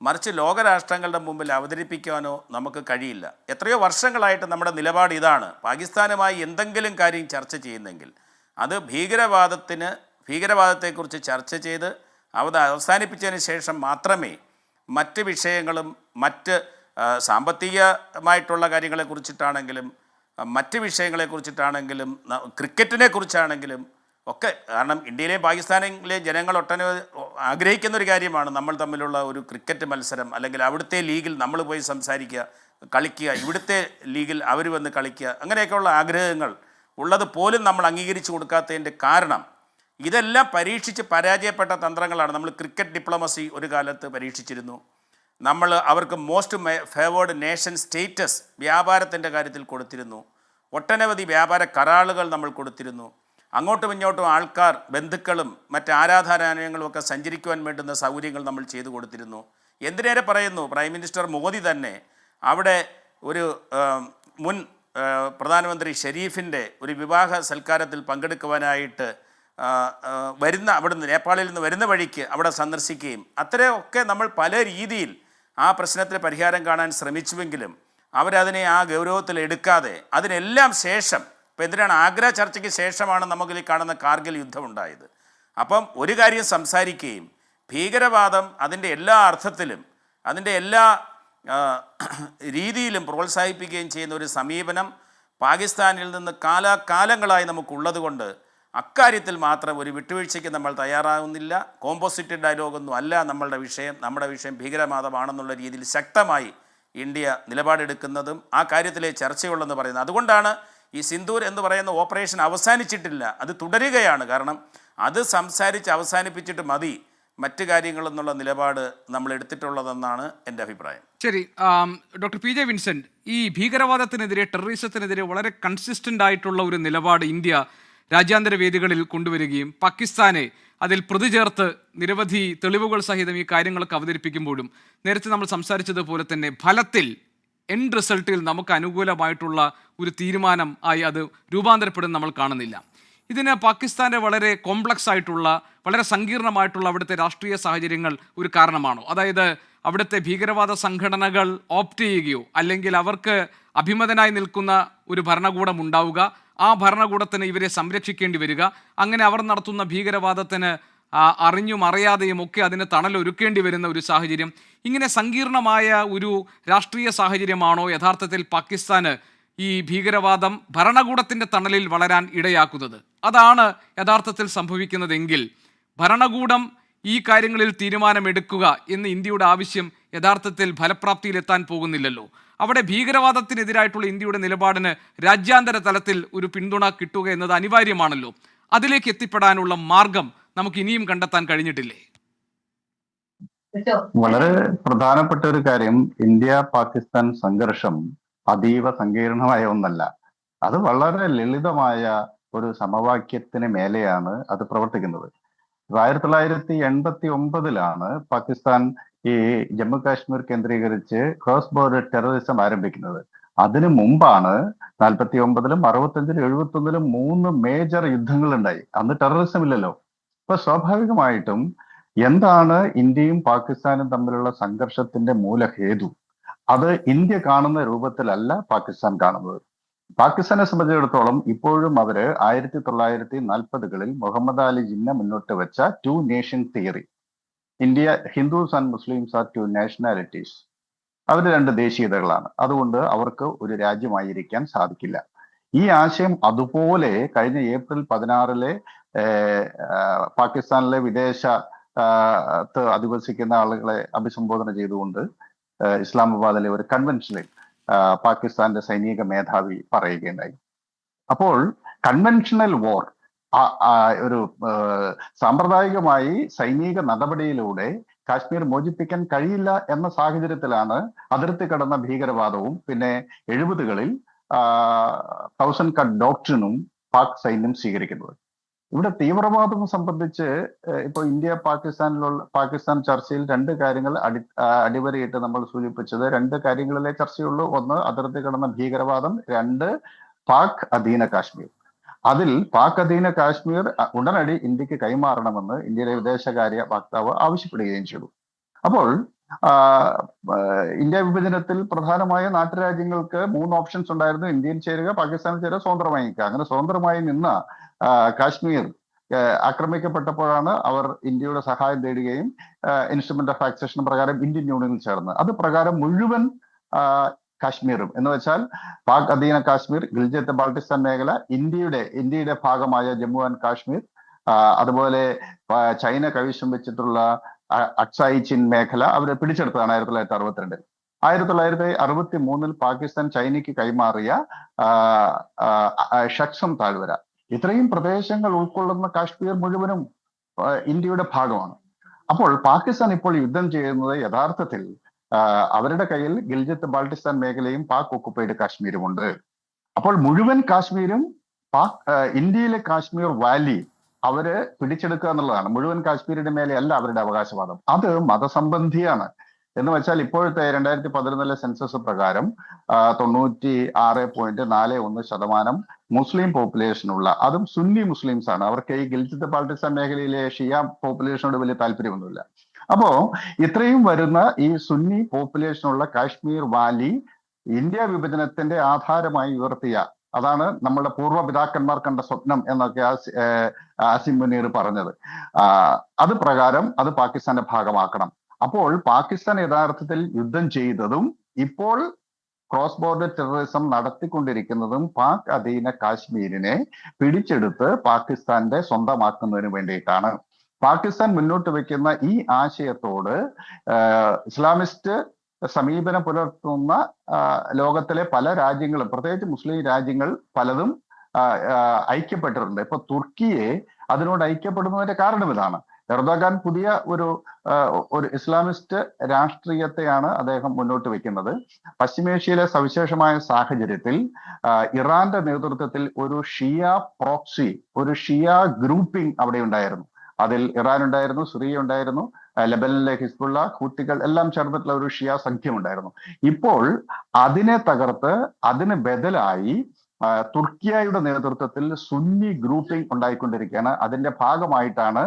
മറിച്ച് ലോകരാഷ്ട്രങ്ങളുടെ മുമ്പിൽ അവതരിപ്പിക്കാനോ നമുക്ക് കഴിയില്ല. എത്രയോ വർഷങ്ങളായിട്ട് നമ്മുടെ നിലപാട് ഇതാണ്. പാകിസ്ഥാനുമായി എന്തെങ്കിലും കാര്യം ചർച്ച ചെയ്യുന്നെങ്കിൽ അത് ഭീകരവാദത്തെക്കുറിച്ച് ചർച്ച ചെയ്ത് അവസാനിപ്പിച്ചതിന് ശേഷം മാത്രമേ മറ്റ് വിഷയങ്ങളും മറ്റ് സാമ്പത്തികമായിട്ടുള്ള കാര്യങ്ങളെക്കുറിച്ചിട്ടാണെങ്കിലും മറ്റ് വിഷയങ്ങളെക്കുറിച്ചിട്ടാണെങ്കിലും ക്രിക്കറ്റിനെ കുറിച്ചാണെങ്കിലും ഒക്കെ. കാരണം ഇന്ത്യയിലെയും പാകിസ്ഥാനിലെയും ജനങ്ങൾ ഒട്ടനവധി ആഗ്രഹിക്കുന്ന ഒരു കാര്യമാണ് നമ്മൾ തമ്മിലുള്ള ഒരു ക്രിക്കറ്റ് മത്സരം, അല്ലെങ്കിൽ അവിടുത്തെ ലീഗിൽ നമ്മൾ പോയി സംസാരിക്കുക, കളിക്കുക, ഇവിടുത്തെ ലീഗിൽ അവർ വന്ന് കളിക്കുക, അങ്ങനെയൊക്കെയുള്ള ആഗ്രഹങ്ങൾ ഉള്ളത് പോലും നമ്മൾ അംഗീകരിച്ചു കൊടുക്കാത്തതിൻ്റെ കാരണം ഇതെല്ലാം പരീക്ഷിച്ച് പരാജയപ്പെട്ട തന്ത്രങ്ങളാണ്. നമ്മൾ ക്രിക്കറ്റ് ഡിപ്ലോമസി ഒരു കാലത്ത് പരീക്ഷിച്ചിരുന്നു. നമ്മൾ അവർക്ക് മോസ്റ്റ് ഫേവേർഡ് നേഷൻ സ്റ്റേറ്റസ് വ്യാപാരത്തിൻ്റെ കാര്യത്തിൽ കൊടുത്തിരുന്നു. ഒട്ടനവധി വ്യാപാര കരാറുകൾ നമ്മൾ കൊടുത്തിരുന്നു. അങ്ങോട്ടും ഇങ്ങോട്ടും ആൾക്കാർ, ബന്ധുക്കളും മറ്റ് ആരാധനാലയങ്ങളും ഒക്കെ സഞ്ചരിക്കുവാൻ വേണ്ടുന്ന സൗകര്യങ്ങൾ നമ്മൾ ചെയ്തു കൊടുത്തിരുന്നു. എന്തിനേറെ പറയുന്നു, പ്രൈം മിനിസ്റ്റർ മോദി തന്നെ അവിടെ ഒരു മുൻ പ്രധാനമന്ത്രി ഷെരീഫിൻ്റെ ഒരു വിവാഹ സൽക്കാരത്തിൽ പങ്കെടുക്കുവാനായിട്ട് അവിടുന്ന് നേപ്പാളിൽ നിന്ന് വരുന്ന വഴിക്ക് അവിടെ സന്ദർശിക്കുകയും അത്രയൊക്കെ നമ്മൾ പല രീതിയിൽ ആ പ്രശ്നത്തിന് പരിഹാരം കാണാൻ ശ്രമിച്ചുവെങ്കിലും അവരതിനെ ആ ഗൗരവത്തിൽ എടുക്കാതെ അതിനെല്ലാം ശേഷം, ഇപ്പോൾ എന്തിനാണ് ആഗ്ര ചർച്ചയ്ക്ക് ശേഷമാണ് നമുക്കിൽ കാണുന്ന കാർഗിൽ യുദ്ധം ഉണ്ടായത്. അപ്പം ഒരു കാര്യം സംസാരിക്കുകയും ഭീകരവാദം അതിൻ്റെ എല്ലാ അർത്ഥത്തിലും അതിൻ്റെ എല്ലാ രീതിയിലും പ്രോത്സാഹിപ്പിക്കുകയും ചെയ്യുന്ന ഒരു സമീപനം പാകിസ്ഥാനിൽ നിന്ന് കാലാകാലങ്ങളായി നമുക്കുള്ളത് കൊണ്ട് അക്കാര്യത്തിൽ മാത്രം ഒരു വിട്ടുവീഴ്ചയ്ക്ക് നമ്മൾ തയ്യാറാകുന്നില്ല. കോമ്പോസിറ്റ് ഡയലോഗൊന്നും അല്ല നമ്മുടെ വിഷയം ഭീകരവാദമാണെന്നുള്ള രീതിയിൽ ശക്തമായി ഇന്ത്യ നിലപാടെടുക്കുന്നതും ആ കാര്യത്തിലെ ചർച്ചയുള്ളെന്ന് പറയുന്നത്. അതുകൊണ്ടാണ് ഈ സിന്ദൂർ എന്ന് പറയുന്ന ഓപ്പറേഷൻ അവസാനിച്ചിട്ടില്ല, അത് തുടരുകയാണ്. കാരണം അത് സംസാരിച്ച് അവസാനിപ്പിച്ചിട്ട് മതി മറ്റു കാര്യങ്ങളെന്നുള്ള നിലപാട് നമ്മൾ എടുത്തിട്ടുള്ളതെന്നാണ് എൻ്റെ അഭിപ്രായം. ശരി, ഡോക്ടർ പി ജെ വിൻസെന്റ്, ഈ ഭീകരവാദത്തിനെതിരെ, ടെററിസത്തിനെതിരെ വളരെ കൺസിസ്റ്റന്റ് ആയിട്ടുള്ള ഒരു നിലപാട് ഇന്ത്യ രാജ്യാന്തര വേദികളിൽ കൊണ്ടുവരികയും പാകിസ്ഥാനെ അതിൽ പ്രതി ചേർത്ത് നിരവധി തെളിവുകൾ സഹിതം ഈ കാര്യങ്ങളൊക്കെ അവതരിപ്പിക്കുമ്പോഴും നേരത്തെ നമ്മൾ സംസാരിച്ചതുപോലെ തന്നെ ഫലത്തിൽ എൻഡ് റിസൾട്ടിൽ നമുക്ക് അനുകൂലമായിട്ടുള്ള ഒരു തീരുമാനം ആയി അത് രൂപാന്തരപ്പെടുന്ന നമ്മൾ കാണുന്നില്ല. ഇതിന് പാകിസ്ഥാൻ്റെ വളരെ കോംപ്ലക്സ് ആയിട്ടുള്ള, വളരെ സങ്കീർണമായിട്ടുള്ള അവിടുത്തെ രാഷ്ട്രീയ സാഹചര്യങ്ങൾ ഒരു കാരണമാണോ? അതായത് അവിടുത്തെ ഭീകരവാദ സംഘടനകൾ ഓപ്റ്റ് ചെയ്യുകയോ അല്ലെങ്കിൽ അവർക്ക് അഭിമതനായി നിൽക്കുന്ന ഒരു ഭരണകൂടം ഉണ്ടാവുക, ആ ഭരണകൂടത്തിന് ഇവരെ സംരക്ഷിക്കേണ്ടി വരിക, അങ്ങനെ അവർ നടത്തുന്ന ഭീകരവാദത്തിന് അറിഞ്ഞും അറിയാതെയും ഒക്കെ അതിന് തണലൊരുക്കേണ്ടി വരുന്ന ഒരു സാഹചര്യം, ഇങ്ങനെ സങ്കീർണമായ ഒരു രാഷ്ട്രീയ സാഹചര്യമാണോ യഥാർത്ഥത്തിൽ പാകിസ്ഥാന് ഈ ഭീകരവാദം ഭരണകൂടത്തിൻ്റെ തണലിൽ വളരാൻ ഇടയാക്കുന്നത്? അതാണ് യഥാർത്ഥത്തിൽ സംഭവിക്കുന്നതെങ്കിൽ ഭരണകൂടം ഈ കാര്യങ്ങളിൽ തീരുമാനമെടുക്കുക എന്ന് ഇന്ത്യയുടെ ആവശ്യം യഥാർത്ഥത്തിൽ ഫലപ്രാപ്തിയിലെത്താൻ പോകുന്നില്ലല്ലോ. അവിടെ ഭീകരവാദത്തിനെതിരായിട്ടുള്ള ഇന്ത്യയുടെ നിലപാടിന് രാജ്യാന്തര തലത്തിൽ ഒരു പിന്തുണ കിട്ടുക എന്നത് അനിവാര്യമാണല്ലോ. അതിലേക്ക് എത്തിപ്പെടാനുള്ള മാർഗം നമുക്ക് ഇനിയും കണ്ടെത്താൻ കഴിഞ്ഞിട്ടില്ലേ? വളരെ പ്രധാനപ്പെട്ട ഒരു കാര്യം, ഇന്ത്യ പാകിസ്ഥാൻ സംഘർഷം അതീവ സങ്കീർണമായ ഒന്നല്ല. അത് വളരെ ലളിതമായ ഒരു സമവാക്യത്തിന് മേലെയാണ് അത് പ്രവർത്തിക്കുന്നത്. 1989 പാകിസ്ഥാൻ ഈ ജമ്മു കാശ്മീർ കേന്ദ്രീകരിച്ച് ക്രോസ് ബോർഡർ ടെററിസം ആരംഭിക്കുന്നത്. അതിനു മുമ്പാണ് 49-ലും 65-ലും 71-ലും 3 മേജർ യുദ്ധങ്ങൾ ഉണ്ടായി. അന്ന് ടെററിസം ഇല്ലല്ലോ. അപ്പൊ സ്വാഭാവികമായിട്ടും എന്താണ് ഇന്ത്യയും പാകിസ്ഥാനും തമ്മിലുള്ള സംഘർഷത്തിന്റെ മൂലഹേതു? അത് ഇന്ത്യ കാണുന്ന രൂപത്തിലല്ല പാകിസ്ഥാൻ കാണുന്നത്. പാകിസ്ഥാനെ സംബന്ധിച്ചിടത്തോളം ഇപ്പോഴും അവര് 1940-കളിൽ മുഹമ്മദ് അലി ജിന്ന മുന്നോട്ട് വെച്ച 2 nation theory, India Hindus and Muslims are 2 nationalities, അവർ 2 ദേശീയതകളാണ്, അതുകൊണ്ട് അവർക്ക് ഒരു രാജ്യമായിരിക്കാൻ സാധിക്കില്ല. ഈ ആശയം അതുപോലെ കഴിഞ്ഞ ഏപ്രിൽ 16 പാകിസ്ഥാനിലെ വിദേശ അധിവസിക്കുന്ന ആളുകളെ അഭിസംബോധന ചെയ്തുകൊണ്ട് ഇസ്ലാമാബാദിലെ ഒരു കൺവെൻഷനിൽ പാകിസ്ഥാന്റെ സൈനിക മേധാവി പറയുകയുണ്ടായി. അപ്പോൾ കൺവെൻഷണൽ വാർ, ഒരു സാമ്പ്രദായികമായി സൈനിക നടപടിയിലൂടെ കാശ്മീർ മോചിപ്പിക്കാൻ കഴിയില്ല എന്ന സാഹചര്യത്തിലാണ് അതിർത്തി കടന്ന ഭീകരവാദവും പിന്നെ 70-കളിൽ 1000 കട്ട് ഡോക്ട്രിനും പാക് സൈന്യം സ്വീകരിക്കുന്നത്. ഇവിടെ തീവ്രവാദം സംബന്ധിച്ച് ഇപ്പോൾ ഇന്ത്യ പാകിസ്ഥാൻ ചർച്ചയിൽ 2 കാര്യങ്ങൾ അടിവരയിട്ട് നമ്മൾ സൂചിപ്പിച്ചത്. 2 കാര്യങ്ങളിലെ ചർച്ചയുള്ളൂ. ഒന്ന് അതിർത്തി കടന്ന ഭീകരവാദം, 2 പാക് അധീന കാശ്മീർ. അതിൽ പാക് അധീന കാശ്മീർ ഉടനടി ഇന്ത്യക്ക് കൈമാറണമെന്ന് ഇന്ത്യയിലെ വിദേശകാര്യ വക്താവ് ആവശ്യപ്പെടുകയും ചെയ്തു. അപ്പോൾ ഇന്ത്യ വിഭജനത്തിൽ പ്രധാനമായ നാട്ടുരാജ്യങ്ങൾക്ക് 3 ഓപ്ഷൻസ് ഉണ്ടായിരുന്നു: ഇന്ത്യയിൽ ചേരുക, പാകിസ്ഥാനിൽ ചേരുക, സ്വതന്ത്രമായി നിൽക്കുക. അങ്ങനെ സ്വതന്ത്രമായി നിന്ന കാശ്മീർ ആക്രമിക്കപ്പെട്ടപ്പോഴാണ് അവർ ഇന്ത്യയുടെ സഹായം തേടുകയും ഇൻസ്ട്രുമെന്റ് ഓഫ് ആക്സഷൻ പ്രകാരം ഇന്ത്യൻ യൂണിയനിൽ ചേർന്ന്. അത് പ്രകാരം മുഴുവൻ കാശ്മീരും എന്ന് വെച്ചാൽ പാക് അധീന കാശ്മീർ, ഗിൽജിത്ത് ബാൾട്ടിസ്ഥാൻ മേഖല, ഇന്ത്യയുടെ ഭാഗമായ ജമ്മു ആൻഡ് കാശ്മീർ, അതുപോലെ ചൈന കൈവശം വെച്ചിട്ടുള്ള അക്സായി ചിൻ മേഖല അവർ പിടിച്ചെടുത്തതാണ് 1962. 1963 പാകിസ്ഥാൻ ചൈനയ്ക്ക് കൈമാറിയ ഷക്സം താഴ്വര, ഇത്രയും പ്രദേശങ്ങൾ ഉൾക്കൊള്ളുന്ന കാശ്മീർ മുഴുവനും ഇന്ത്യയുടെ ഭാഗമാണ്. അപ്പോൾ പാകിസ്ഥാൻ ഇപ്പോൾ യുദ്ധം ചെയ്യുന്നത് യഥാർത്ഥത്തിൽ അവരുടെ കയ്യിൽ ഗിൽജിത്ത് ബാൾട്ടിസ്ഥാൻ മേഖലയും പാക് ഒക്കുപ്പൈഡ് കാശ്മീരുമുണ്ട്. അപ്പോൾ മുഴുവൻ കാശ്മീരും ഇന്ത്യയിലെ കാശ്മീർ വാലി അവര് പിടിച്ചെടുക്കുക എന്നുള്ളതാണ്. മുഴുവൻ കാശ്മീരിന്റെ മേലെയല്ല അവരുടെ അവകാശവാദം. അത് മതസംബന്ധിയാണ്. എന്ന് വെച്ചാൽ ഇപ്പോഴത്തെ 2011 സെൻസസ് പ്രകാരം 96.41% മുസ്ലിം പോപ്പുലേഷനുള്ള, അതും സുന്നി മുസ്ലിംസ് ആണ്. അവർക്ക് ഈ ഗിൽജിത്ത് ബാൾട്ടിസ്ഥാൻ മേഖലയിലെ ഷിയ പോപ്പുലേഷനോട് വലിയ താല്പര്യമൊന്നുമില്ല. അപ്പോ ഇത്രയും വരുന്ന ഈ സുന്നി പോപ്പുലേഷനുള്ള കാശ്മീർ വാലി ഇന്ത്യ വിഭജനത്തിന്റെ ആധാരമായി ഉയർത്തിയ, അതാണ് നമ്മുടെ പൂർവ്വപിതാക്കന്മാർ കണ്ട സ്വപ്നം എന്നൊക്കെ ആസിം മുനീർ പറഞ്ഞത്. അത് പ്രകാരം അത് പാകിസ്ഥാന്റെ ഭാഗമാക്കണം. അപ്പോൾ പാകിസ്ഥാൻ യഥാർത്ഥത്തിൽ യുദ്ധം ചെയ്തതും ഇപ്പോൾ ക്രോസ് ബോർഡർ ടെററിസം നടത്തിക്കൊണ്ടിരിക്കുന്നതും പാക് അധീന കാശ്മീരിനെ പിടിച്ചെടുത്ത് പാകിസ്ഥാന്റെ സ്വന്തമാക്കുന്നതിന് വേണ്ടിയിട്ടാണ്. പാകിസ്ഥാൻ മുന്നോട്ട് വെക്കുന്ന ഈ ആശയത്തോട് ഇസ്ലാമിസ്റ്റ് സമീപനം പുലർത്തുന്ന ലോകത്തിലെ പല രാജ്യങ്ങളും, പ്രത്യേകിച്ച് മുസ്ലിം രാജ്യങ്ങൾ പലതും ഐക്യപ്പെട്ടിട്ടുണ്ട്. ഇപ്പൊ തുർക്കിയെ അതിനോട് ഐക്യപ്പെടുന്നതിന്റെ കാരണം ഇതാണ്. എർദോഗാൻ പുതിയ ഒരു ഇസ്ലാമിസ്റ്റ് രാഷ്ട്രീയത്തെയാണ് അദ്ദേഹം മുന്നോട്ട് വെക്കുന്നത്. പശ്ചിമേഷ്യയിലെ സവിശേഷമായ സാഹചര്യത്തിൽ ഇറാന്റെ നേതൃത്വത്തിൽ ഒരു ഷിയ പ്രോക്സി, ഒരു ഷിയ ഗ്രൂപ്പിംഗ് അവിടെ ഉണ്ടായിരുന്നു. അതിൽ ഇറാൻ ഉണ്ടായിരുന്നു, സിറിയ ഉണ്ടായിരുന്നു, ലെബനനിലെ ഹിസ്ബുള്ള, ഹൂത്തികൾ എല്ലാം ചേർന്നിട്ടുള്ള ഒരു ഷിയ സഖ്യം ഉണ്ടായിരുന്നു. ഇപ്പോൾ അതിനെ തകർത്ത് അതിന് ബദലായി തുർക്കിയയുടെ നേതൃത്വത്തിൽ സുന്നി ഗ്രൂപ്പിംഗ് ഉണ്ടായിക്കൊണ്ടിരിക്കുകയാണ്. അതിന്റെ ഭാഗമായിട്ടാണ്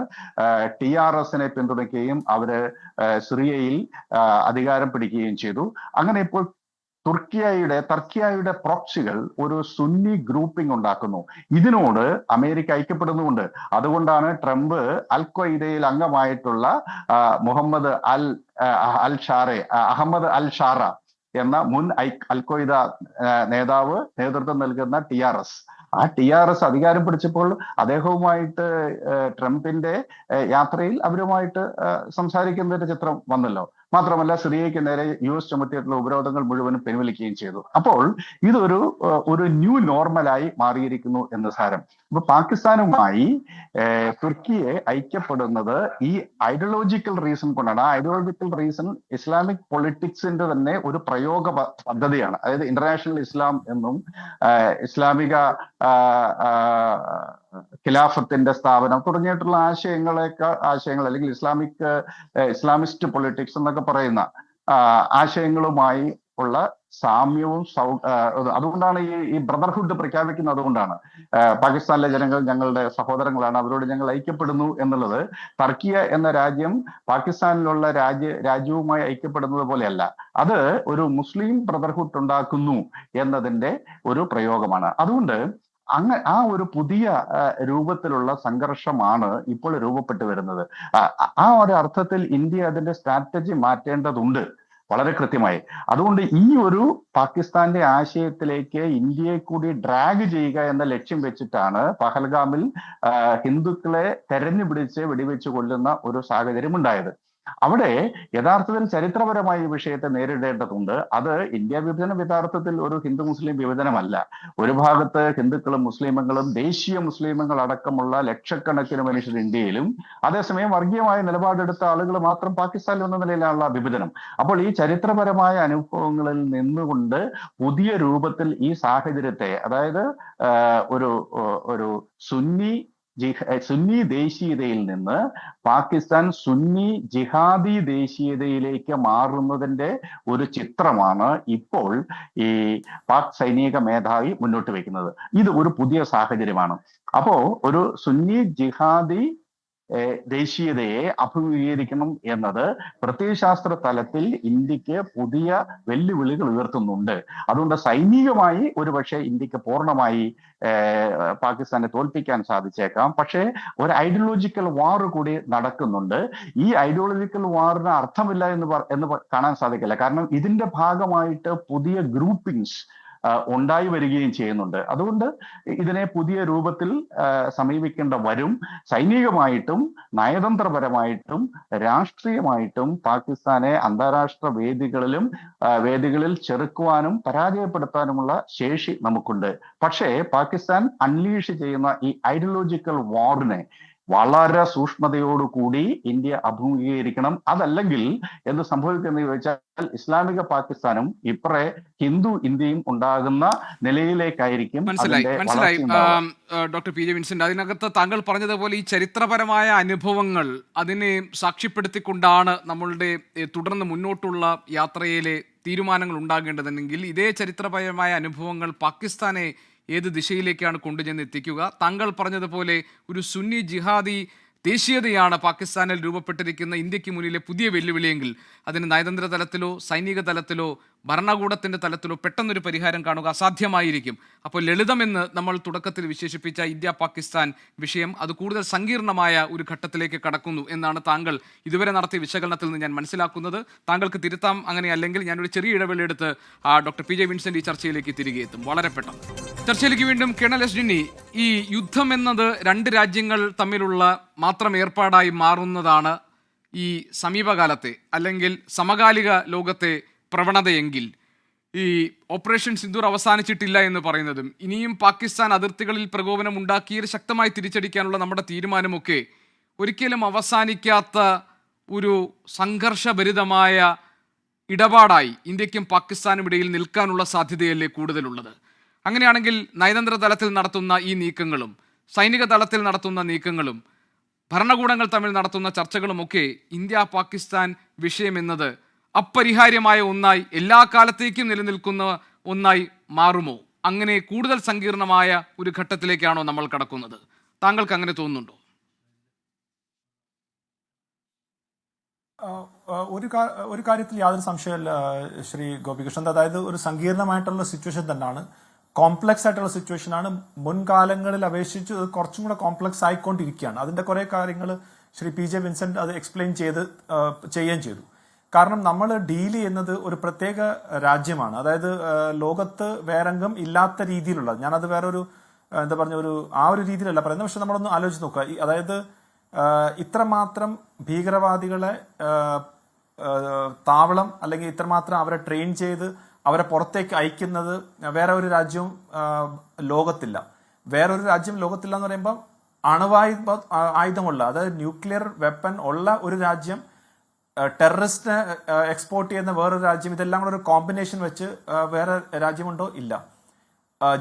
TRSനെ പിന്തുണയ്ക്കുകയും അവര് സിറിയയിൽ അധികാരം പിടിക്കുകയും ചെയ്തു. അങ്ങനെ ഇപ്പോൾ ടർക്കിയയുടെ പ്രോക്സികൾ ഒരു സുന്നി ഗ്രൂപ്പിംഗ് ഉണ്ടാക്കുന്നു. ഇതിനോട് അമേരിക്ക ഐക്യപ്പെടുന്നുമുണ്ട്. അതുകൊണ്ടാണ് ട്രംപ് അൽ ഖ്വയ്ദയിൽ അംഗമായിട്ടുള്ള അഹമ്മദ് അൽ ഷാറ എന്ന മുൻ അൽ ഖ്വയ്ദ നേതാവ് നേതൃത്വം നൽകുന്ന TRS, ആ TRS അധികാരം പിടിച്ചപ്പോൾ അദ്ദേഹവുമായിട്ട് ട്രംപിന്റെ യാത്രയിൽ അവരുമായിട്ട് സംസാരിക്കുന്നതിന്റെ ചിത്രം വന്നല്ലോ. മാത്രമല്ല സിറിയയ്ക്ക് നേരെ US ചുമത്തിയിട്ടുള്ള ഉപരോധങ്ങൾ മുഴുവനും പിൻവലിക്കുകയും ചെയ്തു. അപ്പോൾ ഇതൊരു ന്യൂ നോർമലായി മാറിയിരിക്കുന്നു എന്ന് സാരം. ഇപ്പൊ പാകിസ്ഥാനുമായി തുർക്കിയെ ഐക്യപ്പെടുന്നത് ഈ ഐഡിയോളജിക്കൽ റീസൺ കൊണ്ടാണ്. ആ ഐഡിയോളജിക്കൽ റീസൺ ഇസ്ലാമിക് പൊളിറ്റിക്സിന്റെ തന്നെ ഒരു പ്രയോഗ പദ്ധതിയാണ്. അതായത് ഇന്റർനാഷണൽ ഇസ്ലാം എന്നും ഇസ്ലാമിക ഖിലാഫത്തിന്റെ സ്ഥാപനം തുടങ്ങിയിട്ടുള്ള ആശയങ്ങൾ അല്ലെങ്കിൽ ഇസ്ലാമിസ്റ്റ് പൊളിറ്റിക്സ് എന്നൊക്കെ പറയുന്ന ആശയങ്ങളുമായി ഉള്ള സാമ്യവും അതുകൊണ്ടാണ് ഈ ബ്രദർഹുഡ് പ്രഖ്യാപിക്കുന്നത്. അതുകൊണ്ടാണ് പാകിസ്ഥാനിലെ ജനങ്ങൾ ഞങ്ങളുടെ സഹോദരങ്ങളാണ്, അവരോട് ഞങ്ങൾ ഐക്യപ്പെടുന്നു എന്നുള്ളത് ടർക്കിയ എന്ന രാജ്യം പാകിസ്ഥാനിലുള്ള രാജ്യവുമായി ഐക്യപ്പെടുന്നത് പോലെയല്ല. അത് ഒരു മുസ്ലിം ബ്രദർഹുഡ് ഉണ്ടാക്കുന്നു എന്നതിന്റെ ഒരു പ്രയോഗമാണ്. അതുകൊണ്ട് ആ ഒരു പുതിയ രൂപത്തിലുള്ള സംഘർഷമാണ് ഇപ്പോൾ രൂപപ്പെട്ടു വരുന്നത്. ആ ഒരു അർത്ഥത്തിൽ ഇന്ത്യ അതിന്റെ സ്ട്രാറ്റജി മാറ്റേണ്ടതുണ്ട് വളരെ കൃത്യമായി. അതുകൊണ്ട് ഈ ഒരു പാകിസ്ഥാന്റെ ആശയത്തിലേക്ക് ഇന്ത്യയെ കൂടി ഡ്രാഗ് ചെയ്യുക എന്ന ലക്ഷ്യം വെച്ചിട്ടാണ് പഹൽഗാമിൽ ഹിന്ദുക്കളെ തെരഞ്ഞു പിടിച്ച് വെടിവെച്ച് കൊല്ലുന്ന ഒരു സാഹചര്യം ഉണ്ടായത്. അവിടെ യഥാർത്ഥത്തിൽ ചരിത്രപരമായ ഈ വിഷയത്തെ നേരിടേണ്ടതുണ്ട്. അത് ഇന്ത്യ വിഭജനം യഥാർത്ഥത്തിൽ ഒരു ഹിന്ദു മുസ്ലിം വിഭജനമല്ല. ഒരു ഭാഗത്ത് ഹിന്ദുക്കളും മുസ്ലിമുകളും ദേശീയ മുസ്ലിമുകൾ അടക്കമുള്ള ലക്ഷക്കണക്കിന് മനുഷ്യർ ഇന്ത്യയിലും, അതേസമയം വർഗീയമായ നിലപാടെടുത്ത ആളുകൾ മാത്രം പാകിസ്ഥാനിൽ എന്ന നിലയിലുള്ള വിഭജനം. അപ്പോൾ ഈ ചരിത്രപരമായ അനുഭവങ്ങളിൽ നിന്നുകൊണ്ട് പുതിയ രൂപത്തിൽ ഈ സാഹചര്യത്തെ, അതായത് ഒരു സുന്നി ദേശീയതയിൽ നിന്ന് പാകിസ്ഥാൻ സുന്നി ജിഹാദി ദേശീയതയിലേക്ക് മാറുന്നതിന്റെ ഒരു ചിത്രമാണ് ഇപ്പോൾ ഈ പാക് സൈനിക മേധാവി മുന്നോട്ട് വെക്കുന്നത്. ഇത് ഒരു പുതിയ സാഹചര്യമാണ്. അപ്പോ ഒരു സുന്നി ജിഹാദി ദേശീയതയെ അഭിമുഖീകരിക്കണം എന്നത് പ്രത്യയശാസ്ത്ര തലത്തിൽ ഇന്ത്യക്ക് പുതിയ വെല്ലുവിളികൾ ഉയർത്തുന്നുണ്ട്. അതുകൊണ്ട് സൈനികമായി ഒരുപക്ഷെ ഇന്ത്യക്ക് പൂർണ്ണമായി പാകിസ്ഥാനെ തോൽപ്പിക്കാൻ സാധിച്ചേക്കാം. പക്ഷേ ഒരു ഐഡിയോളജിക്കൽ വാർ കൂടി നടക്കുന്നുണ്ട്. ഈ ഐഡിയോളജിക്കൽ വാറിന് അർത്ഥമില്ല എന്ന് കാണാൻ സാധിക്കില്ല. കാരണം ഇതിന്റെ ഭാഗമായിട്ട് പുതിയ ഗ്രൂപ്പിംഗ്സ് ഉണ്ടായി വരികയും ചെയ്യുന്നുണ്ട്. അതുകൊണ്ട് ഇതിനെ പുതിയ രൂപത്തിൽ സമീപിക്കേണ്ട വരും. സൈനികമായിട്ടും നയതന്ത്രപരമായിട്ടും രാഷ്ട്രീയമായിട്ടും പാകിസ്ഥാനെ അന്താരാഷ്ട്ര വേദികളിൽ ചെറുക്കുവാനും പരാജയപ്പെടുത്താനുമുള്ള ശേഷി നമുക്കുണ്ട്. പക്ഷേ പാകിസ്ഥാൻ അൺലീഷ് ചെയ്യുന്ന ഈ ഐഡിയോളജിക്കൽ വാറിനെ വളരെ സൂക്ഷ്മതയോടുകൂടി ഇന്ത്യ അഭിമുഖീകരിക്കണം. അതല്ലെങ്കിൽ എന്ത് സംഭവിക്കുന്നത് ചോദിച്ചാൽ ഇസ്ലാമിക പാകിസ്ഥാനും ഇപ്പറേ ഹിന്ദു ഇന്ത്യയും ഉണ്ടാകുന്ന നിലയിലേക്കായിരിക്കും മനസ്സിലായി. വളർച്ച. ഡോക്ടർ പി ജെ വിൻസെന്റ്, അതിനകത്ത് താങ്കൾ പറഞ്ഞതുപോലെ ഈ ചരിത്രപരമായ അനുഭവങ്ങൾ അതിനെ സാക്ഷ്യപ്പെടുത്തിക്കൊണ്ടാണ് നമ്മളുടെ തുടർന്ന് മുന്നോട്ടുള്ള യാത്രയിലെ തീരുമാനങ്ങൾ ഉണ്ടാകേണ്ടതെങ്കിൽ ഇതേ ചരിത്രപരമായ അനുഭവങ്ങൾ പാകിസ്ഥാനെ ഏത് ദിശയിലേക്കാണ് കൊണ്ടുചെന്ന് എത്തിക്കുക? താങ്കൾ പറഞ്ഞതുപോലെ ഒരു സുന്നി ജിഹാദി ദേശീയതയാണ് പാകിസ്ഥാനിൽ രൂപപ്പെട്ടിരിക്കുന്ന ഇന്ത്യക്ക് മുന്നിലെ പുതിയ വെല്ലുവിളിയെങ്കിൽ അതിന് നയതന്ത്ര തലത്തിലോ സൈനിക തലത്തിലോ ഭരണകൂടത്തിൻ്റെ തലത്തിലോ പെട്ടെന്നൊരു പരിഹാരം കാണുക അസാധ്യമായിരിക്കും. അപ്പോൾ ലളിതമെന്ന് നമ്മൾ തുടക്കത്തിൽ വിശേഷിപ്പിച്ച ഇന്ത്യ പാകിസ്ഥാൻ വിഷയം അത് കൂടുതൽ സങ്കീർണമായ ഒരു ഘട്ടത്തിലേക്ക് കടക്കുന്നു എന്നാണ് താങ്കൾ ഇതുവരെ നടത്തിയ വിശകലനത്തിൽ നിന്ന് ഞാൻ മനസ്സിലാക്കുന്നത്. താങ്കൾക്ക് തിരുത്താം. അങ്ങനെ അല്ലെങ്കിൽ ഞാനൊരു ചെറിയ ഇടവേളയെടുത്ത് ഡോക്ടർ പി ജെ വിൻസെന്റ് ഈ ചർച്ചയിലേക്ക് തിരികെ എത്തും. വളരെ പെട്ടെന്ന് ചർച്ചയിലേക്ക് വീണ്ടും കേണൽ എസ് ഡിന്നി, ഈ യുദ്ധം എന്നത് രണ്ട് രാജ്യങ്ങൾ തമ്മിലുള്ള മാത്രം ഏർപ്പാടായി മാറുന്നതാണ് ഈ സമീപകാലത്തെ അല്ലെങ്കിൽ സമകാലിക ലോകത്തെ പ്രവണതയെങ്കിൽ ഈ ഓപ്പറേഷൻ സിന്ദൂർ അവസാനിച്ചിട്ടില്ല എന്ന് പറയുന്നതും ഇനിയും പാകിസ്ഥാൻ അതിർത്തികളിൽ പ്രകോപനം ഉണ്ടാക്കിയത് ശക്തമായി തിരിച്ചടിക്കാനുള്ള നമ്മുടെ തീരുമാനമൊക്കെ ഒരിക്കലും അവസാനിക്കാത്ത ഒരു സംഘർഷഭരിതമായ ഇടപാടായി ഇന്ത്യക്കും പാകിസ്ഥാനും ഇടയിൽ നിൽക്കാനുള്ള സാധ്യതയല്ലേ കൂടുതലുള്ളത്? അങ്ങനെയാണെങ്കിൽ നയതന്ത്ര തലത്തിൽ നടത്തുന്ന ഈ നീക്കങ്ങളും സൈനിക തലത്തിൽ നടത്തുന്ന നീക്കങ്ങളും ഭരണകൂടങ്ങൾ തമ്മിൽ നടത്തുന്ന ചർച്ചകളുമൊക്കെ ഇന്ത്യ പാകിസ്ഥാൻ വിഷയമെന്നത് അപരിഹാര്യമായ ഒന്നായി എല്ലാ കാലത്തേക്കും നിലനിൽക്കുന്ന ഒന്നായി മാറുമോ? അങ്ങനെ കൂടുതൽ സങ്കീർണമായ ഒരു ഘട്ടത്തിലേക്കാണോ നമ്മൾ കടക്കുന്നത്? താങ്കൾക്ക് അങ്ങനെ തോന്നുന്നുണ്ടോ? ഒരു കാര്യത്തിൽ യാതൊരു സംശയമില്ല ശ്രീ ഗോപികൃഷ്ണൻ. അതായത് ഒരു സങ്കീർണമായിട്ടുള്ള സിറ്റുവേഷൻ തന്നെയാണ്, കോംപ്ലക്സ് ആയിട്ടുള്ള സിറ്റുവേഷൻ ആണ്. മുൻകാലങ്ങളിൽ അപേക്ഷിച്ച് കുറച്ചും കൂടെ കോംപ്ലക്സ് ആയിക്കൊണ്ടിരിക്കുകയാണ്. അതിന്റെ കുറെ കാര്യങ്ങൾ ശ്രീ പി ജെ വിൻസെന്റ് അത് എക്സ്പ്ലെയിൻ ചെയ്യുകയും ചെയ്തു. കാരണം നമ്മൾ ഡീൽ ചെയ്യുന്നത് ഒരു പ്രത്യേക രാജ്യമാണ്. അതായത് ലോകത്ത് വേറെങ്കും ഇല്ലാത്ത രീതിയിലുള്ള, ഞാനത് വേറൊരു എന്താ പറഞ്ഞ ആ ഒരു രീതിയിലല്ല പറയുന്നത്. പക്ഷെ നമ്മളൊന്ന് ആലോചിച്ച് നോക്കുക. അതായത് ഇത്രമാത്രം ഭീകരവാദികളെ താവളം അല്ലെങ്കിൽ ഇത്രമാത്രം അവരെ ട്രെയിൻ ചെയ്ത് അവരെ പുറത്തേക്ക് അയക്കുന്നത് വേറെ ഒരു രാജ്യവും ലോകത്തില്ല. വേറൊരു രാജ്യം ലോകത്തില്ല എന്ന് പറയുമ്പോൾ ആയുധമുള്ള, അതായത് ന്യൂക്ലിയർ വെപ്പൺ ഉള്ള ഒരു രാജ്യം, ടെററിസ്റ്റിനെ എക്സ്പോർട്ട് ചെയ്യുന്ന വേറൊരു രാജ്യം, ഇതെല്ലാം കൂടെ ഒരു കോമ്പിനേഷൻ വെച്ച് വേറെ രാജ്യമുണ്ടോ? ഇല്ല.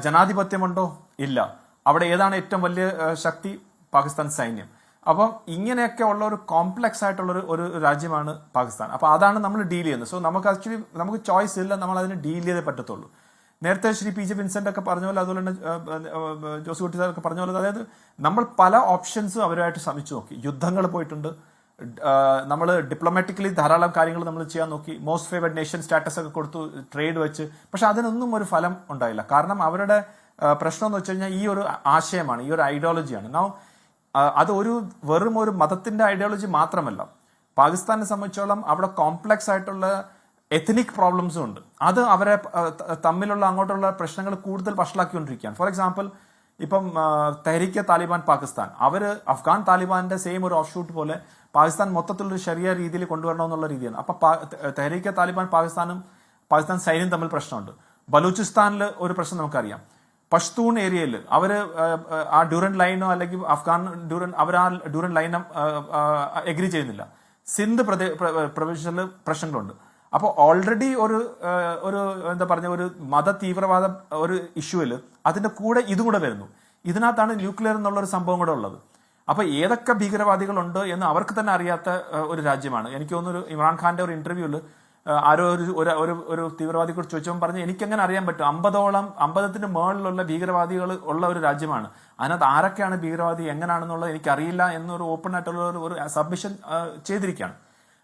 ജനാധിപത്യമുണ്ടോ? ഇല്ല. അവിടെ ഏതാണ് ഏറ്റവും വലിയ ശക്തി? പാകിസ്ഥാൻ സൈന്യം. അപ്പം ഇങ്ങനെയൊക്കെ ഉള്ള ഒരു കോംപ്ലക്സ് ആയിട്ടുള്ള ഒരു രാജ്യമാണ് പാകിസ്ഥാൻ. അപ്പോൾ അതാണ് നമ്മൾ ഡീൽ ചെയ്യുന്നത്. സോ നമുക്ക് ചോയ്സ് ഇല്ല, നമ്മൾ അതിനെ ഡീൽ ചെയ്തേ പറ്റത്തുള്ളൂ. നേരത്തെ ശ്രീ പി ജെ വിൻസെന്റ് ഒക്കെ പറഞ്ഞ പോലെ, അതുപോലെ തന്നെ ജോസ് കുട്ടി സാറൊക്കെ പറഞ്ഞ പോലെ, അതായത് നമ്മൾ പല ഓപ്ഷൻസും അവരുമായിട്ട് ശ്രമിച്ചു നോക്കി. യുദ്ധങ്ങൾ പോയിട്ടുണ്ട്, നമ്മൾ ഡിപ്ലോമാറ്റിക്കലി ധാരാളം കാര്യങ്ങൾ നമ്മൾ ചെയ്യാൻ നോക്കി, മോസ്റ്റ് ഫേവർഡ് നേഷൻ സ്റ്റാറ്റസ് ഒക്കെ കൊടുത്തു, ട്രേഡ് വെച്ച്. പക്ഷെ അതിനൊന്നും ഒരു ഫലം ഉണ്ടായില്ല. കാരണം അവരുടെ പ്രശ്നം എന്ന് വെച്ച് കഴിഞ്ഞാൽ ഈ ഒരു ആശയമാണ്, ഈ ഒരു ഐഡിയോളജിയാണ്. അത് വെറും ഒരു മതത്തിന്റെ ഐഡിയോളജി മാത്രമല്ല. പാകിസ്ഥാനെ സംബന്ധിച്ചോളം അവിടെ കോംപ്ലക്സ് ആയിട്ടുള്ള എത്നിക് പ്രോബ്ലംസും ഉണ്ട്. അത് അവരെ തമ്മിലുള്ള അങ്ങോട്ടുള്ള പ്രശ്നങ്ങൾ കൂടുതൽ വഷളാക്കിക്കൊണ്ടിരിക്കുകയാണ്. ഫോർ എക്സാമ്പിൾ, ഇപ്പം തെഹ്രീക്കെ താലിബാൻ പാകിസ്ഥാൻ, അവര് അഫ്ഗാൻ താലിബാന്റെ സെയിം ഒരു ഓഫ് ഷൂട്ട് പോലെ പാകിസ്ഥാൻ മൊത്തത്തിലൊരു ശരിയ രീതിയിൽ കൊണ്ടുവരണമെന്നുള്ള രീതിയാണ്. അപ്പൊ തെഹ്രീക്കെ താലിബാൻ പാകിസ്ഥാൻ സൈന്യം തമ്മിൽ പ്രശ്നമുണ്ട്. ബലൂചിസ്ഥാനിൽ ഒരു പ്രശ്നം നമുക്കറിയാം. പഷ്തൂൺ ഏരിയയിൽ അവര് ആ ഡ്യൂറൻ ലൈനോ അല്ലെങ്കിൽ അഫ്ഗാൻ അവർ ആ ഡ്യൂറൻ ലൈനോ എഗ്രി ചെയ്യുന്നില്ല. സിന്ധ് പ്രവിശ്യയിൽ പ്രശ്നങ്ങളുണ്ട്. അപ്പോൾ ഓൾറെഡി ഒരു എന്താ പറഞ്ഞ ഒരു മത തീവ്രവാദ ഒരു ഇഷ്യൂവിൽ അതിന്റെ കൂടെ ഇതും കൂടെ വരുന്നു. ഇതിനകത്താണ് ന്യൂക്ലിയർ എന്നുള്ള ഒരു സംഭവം കൂടെ ഉള്ളത്. അപ്പൊ ഏതൊക്കെ ഭീകരവാദികളുണ്ട് എന്ന് അവർക്ക് തന്നെ അറിയാത്ത ഒരു രാജ്യമാണ്. എനിക്ക് തോന്നുന്നു ഇമ്രാൻഖാന്റെ ഒരു ഇന്റർവ്യൂവിൽ ആരോ ഒരു തീവ്രവാദിയോട് ചോദിച്ചപ്പോൾ പറഞ്ഞ് എനിക്കെങ്ങനെ അറിയാൻ പറ്റും, 50ത്തിന് മുകളിലുള്ള ഭീകരവാദികൾ ഉള്ള ഒരു രാജ്യമാണ്, അതിനകത്ത് ആരൊക്കെയാണ് ഭീകരവാദി എങ്ങനെയാണെന്നുള്ളത് എനിക്കറിയില്ല എന്നൊരു ഓപ്പൺ ആയിട്ടുള്ള ഒരു സബ്മിഷൻ ചെയ്തിരിക്കുകയാണ്.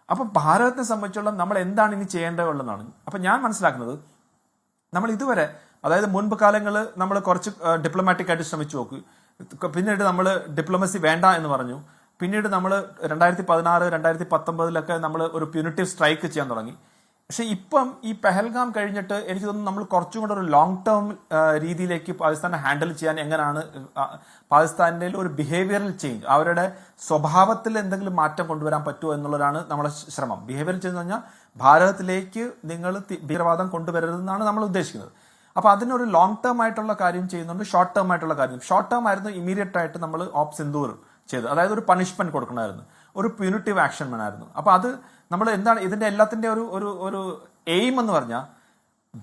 അപ്പൊ ഭാരതത്തെ സംബന്ധിച്ചോളം നമ്മൾ എന്താണ് ഇനി ചെയ്യേണ്ടതുള്ളതാണ്. അപ്പൊ ഞാൻ മനസ്സിലാക്കുന്നത്, നമ്മൾ ഇതുവരെ, അതായത് മുൻപ് കാലങ്ങളിൽ നമ്മൾ കുറച്ച് ഡിപ്ലോമാറ്റിക് ആയിട്ട് ശ്രമിച്ചു നോക്കി, പിന്നീട് നമ്മൾ ഡിപ്ലോമസി വേണ്ട എന്ന് പറഞ്ഞു. പിന്നീട് നമ്മൾ 2016, 2019 നമ്മൾ ഒരു പ്യൂണിറ്റീവ് സ്ട്രൈക്ക് ചെയ്യാൻ തുടങ്ങി. പക്ഷെ ഇപ്പം ഈ പെഹൽഗാം കഴിഞ്ഞിട്ട് എനിക്ക് തോന്നുന്നു നമ്മൾ കുറച്ചും കൂടെ ഒരു ലോങ് ടേം രീതിയിലേക്ക് പാകിസ്ഥാനെ ഹാൻഡിൽ ചെയ്യാൻ എങ്ങനെയാണ് പാകിസ്ഥാനിലെ ഒരു ബിഹേവിയറൽ ചേഞ്ച്, അവരുടെ സ്വഭാവത്തിൽ എന്തെങ്കിലും മാറ്റം കൊണ്ടുവരാൻ പറ്റുമോ എന്നുള്ളതാണ് നമ്മുടെ ശ്രമം. ബിഹേവിയറൽ ചേഞ്ച് എന്ന് പറഞ്ഞാൽ ഭാരതത്തിലേക്ക് നിങ്ങൾ ഭീകരവാദം കൊണ്ടുവരരുതെന്നാണ് നമ്മൾ ഉദ്ദേശിക്കുന്നത്. അപ്പോൾ അതിനൊരു ലോങ് ടേം ആയിട്ടുള്ള കാര്യം ചെയ്യുന്നുണ്ട്, ഷോർട്ട് ടേം ആയിട്ടുള്ള കാര്യം. ഷോർട്ട് ടേം ആയിരുന്നു ഇമീഡിയറ്റ് ആയിട്ട് നമ്മൾ ഓപ്പ് സിന്ദൂർ ചെയ്ത്, അതായത് ഒരു പണിഷ്മെന്റ് കൊടുക്കണമായിരുന്നു, ഒരു പ്യൂണിറ്റീവ് ആക്ഷൻ വേണമായിരുന്നു. അപ്പോൾ അത് നമ്മൾ എന്താണ് ഇതിന്റെ എല്ലാത്തിന്റെ ഒരു ഒരു ഒരു എയിം എന്ന് പറഞ്ഞാൽ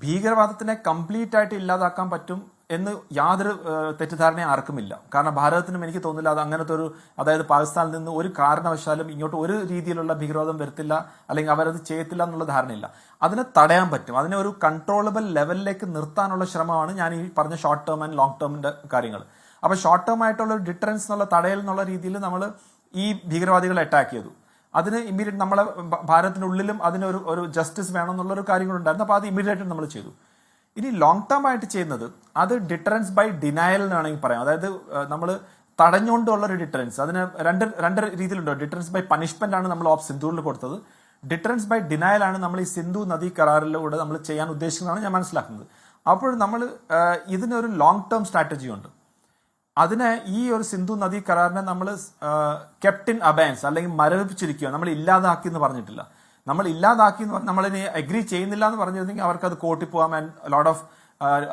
ഭീകരവാദത്തിനെ കംപ്ലീറ്റ് ആയിട്ട് ഇല്ലാതാക്കാൻ പറ്റും എന്ന് യാതൊരു തെറ്റിദ്ധാരണയും ആർക്കുമില്ല. കാരണം ഭാരതത്തിനും എനിക്ക് തോന്നുന്നില്ല അത് അങ്ങനത്തെ ഒരു, അതായത് പാകിസ്ഥാനിൽ നിന്ന് ഒരു കാരണവശാലും ഇങ്ങോട്ട് ഒരു രീതിയിലുള്ള ഭീകരവാദം വരത്തില്ല, അല്ലെങ്കിൽ അവരത് ചെയ്യത്തില്ല എന്നുള്ള ധാരണയില്ല. അതിനെ തടയാൻ പറ്റും, അതിനെ ഒരു കൺട്രോളബിൾ ലെവലിലേക്ക് നിർത്താനുള്ള ശ്രമമാണ് ഞാൻ ഈ പറഞ്ഞ ഷോർട്ട് ടേം ആൻഡ് ലോങ് ടേമിന്റെ കാര്യങ്ങൾ. അപ്പോൾ ഷോർട്ട് ടേം ആയിട്ടുള്ള ഒരു ഡിറ്ററൻസ് എന്നുള്ള തടയൽ എന്നുള്ള രീതിയിൽ നമ്മൾ ഈ ഭീകരവാദികളെ അറ്റാക്ക് ചെയ്തു. അതിന് ഇമ്മീഡിയറ്റ് നമ്മളെ ഭാരതത്തിനുള്ളിലും അതിനൊരു ഒരു ജസ്റ്റിസ് വേണം എന്നുള്ളൊരു കാര്യങ്ങളുണ്ടായിരുന്നു. അപ്പോൾ അത് ഇമ്മീഡിയറ്റ് നമ്മൾ ചെയ്തു. ഇനി ലോങ് ടേം ആയിട്ട് ചെയ്യുന്നത് അത് ഡിറ്ററൻസ് ബൈ ഡിനയൽ എന്ന് വേണമെങ്കിൽ പറയാം. അതായത് നമ്മൾ തടഞ്ഞുകൊണ്ടുള്ള ഒരു ഡിറ്ററൻസ്. അതിന് രണ്ട് രീതിയിലുണ്ടോ. ഡിറ്ററൻസ് ബൈ പണിഷ്മെന്റ് ആണ് നമ്മൾ ഓഫ് സിന്ധൂറിൽ കൊടുത്തത്. ഡിറ്ററൻസ് ബൈ ഡിനയൽ ആണ് നമ്മൾ ഈ സിന്ധു നദി കരാറിലൂടെ നമ്മൾ ചെയ്യാൻ ഉദ്ദേശിക്കുന്നതാണ് ഞാൻ മനസ്സിലാക്കുന്നത്. അപ്പോൾ നമ്മൾ ഇതിനൊരു ലോങ് ടേം സ്ട്രാറ്റജി ഉണ്ട്. അതിനെ ഈ ഒരു സിന്ധു നദി കരാറിനെ നമ്മൾ കെപ്റ്റ് ഇൻ അബയൻസ് അല്ലെങ്കിൽ മരവിപ്പിച്ചിരിക്കുക, നമ്മൾ ഇല്ലാതാക്കി എന്ന് പറഞ്ഞിട്ടില്ല. നമ്മൾ ഇല്ലാതാക്കി എന്ന് പറഞ്ഞാൽ നമ്മളിനി അഗ്രി ചെയ്യുന്നില്ല എന്ന് പറഞ്ഞിരുന്നെങ്കിൽ അവർക്ക് അത് കോർട്ടിൽ പോകാം ആൻഡ് ലോട്ട് ഓഫ്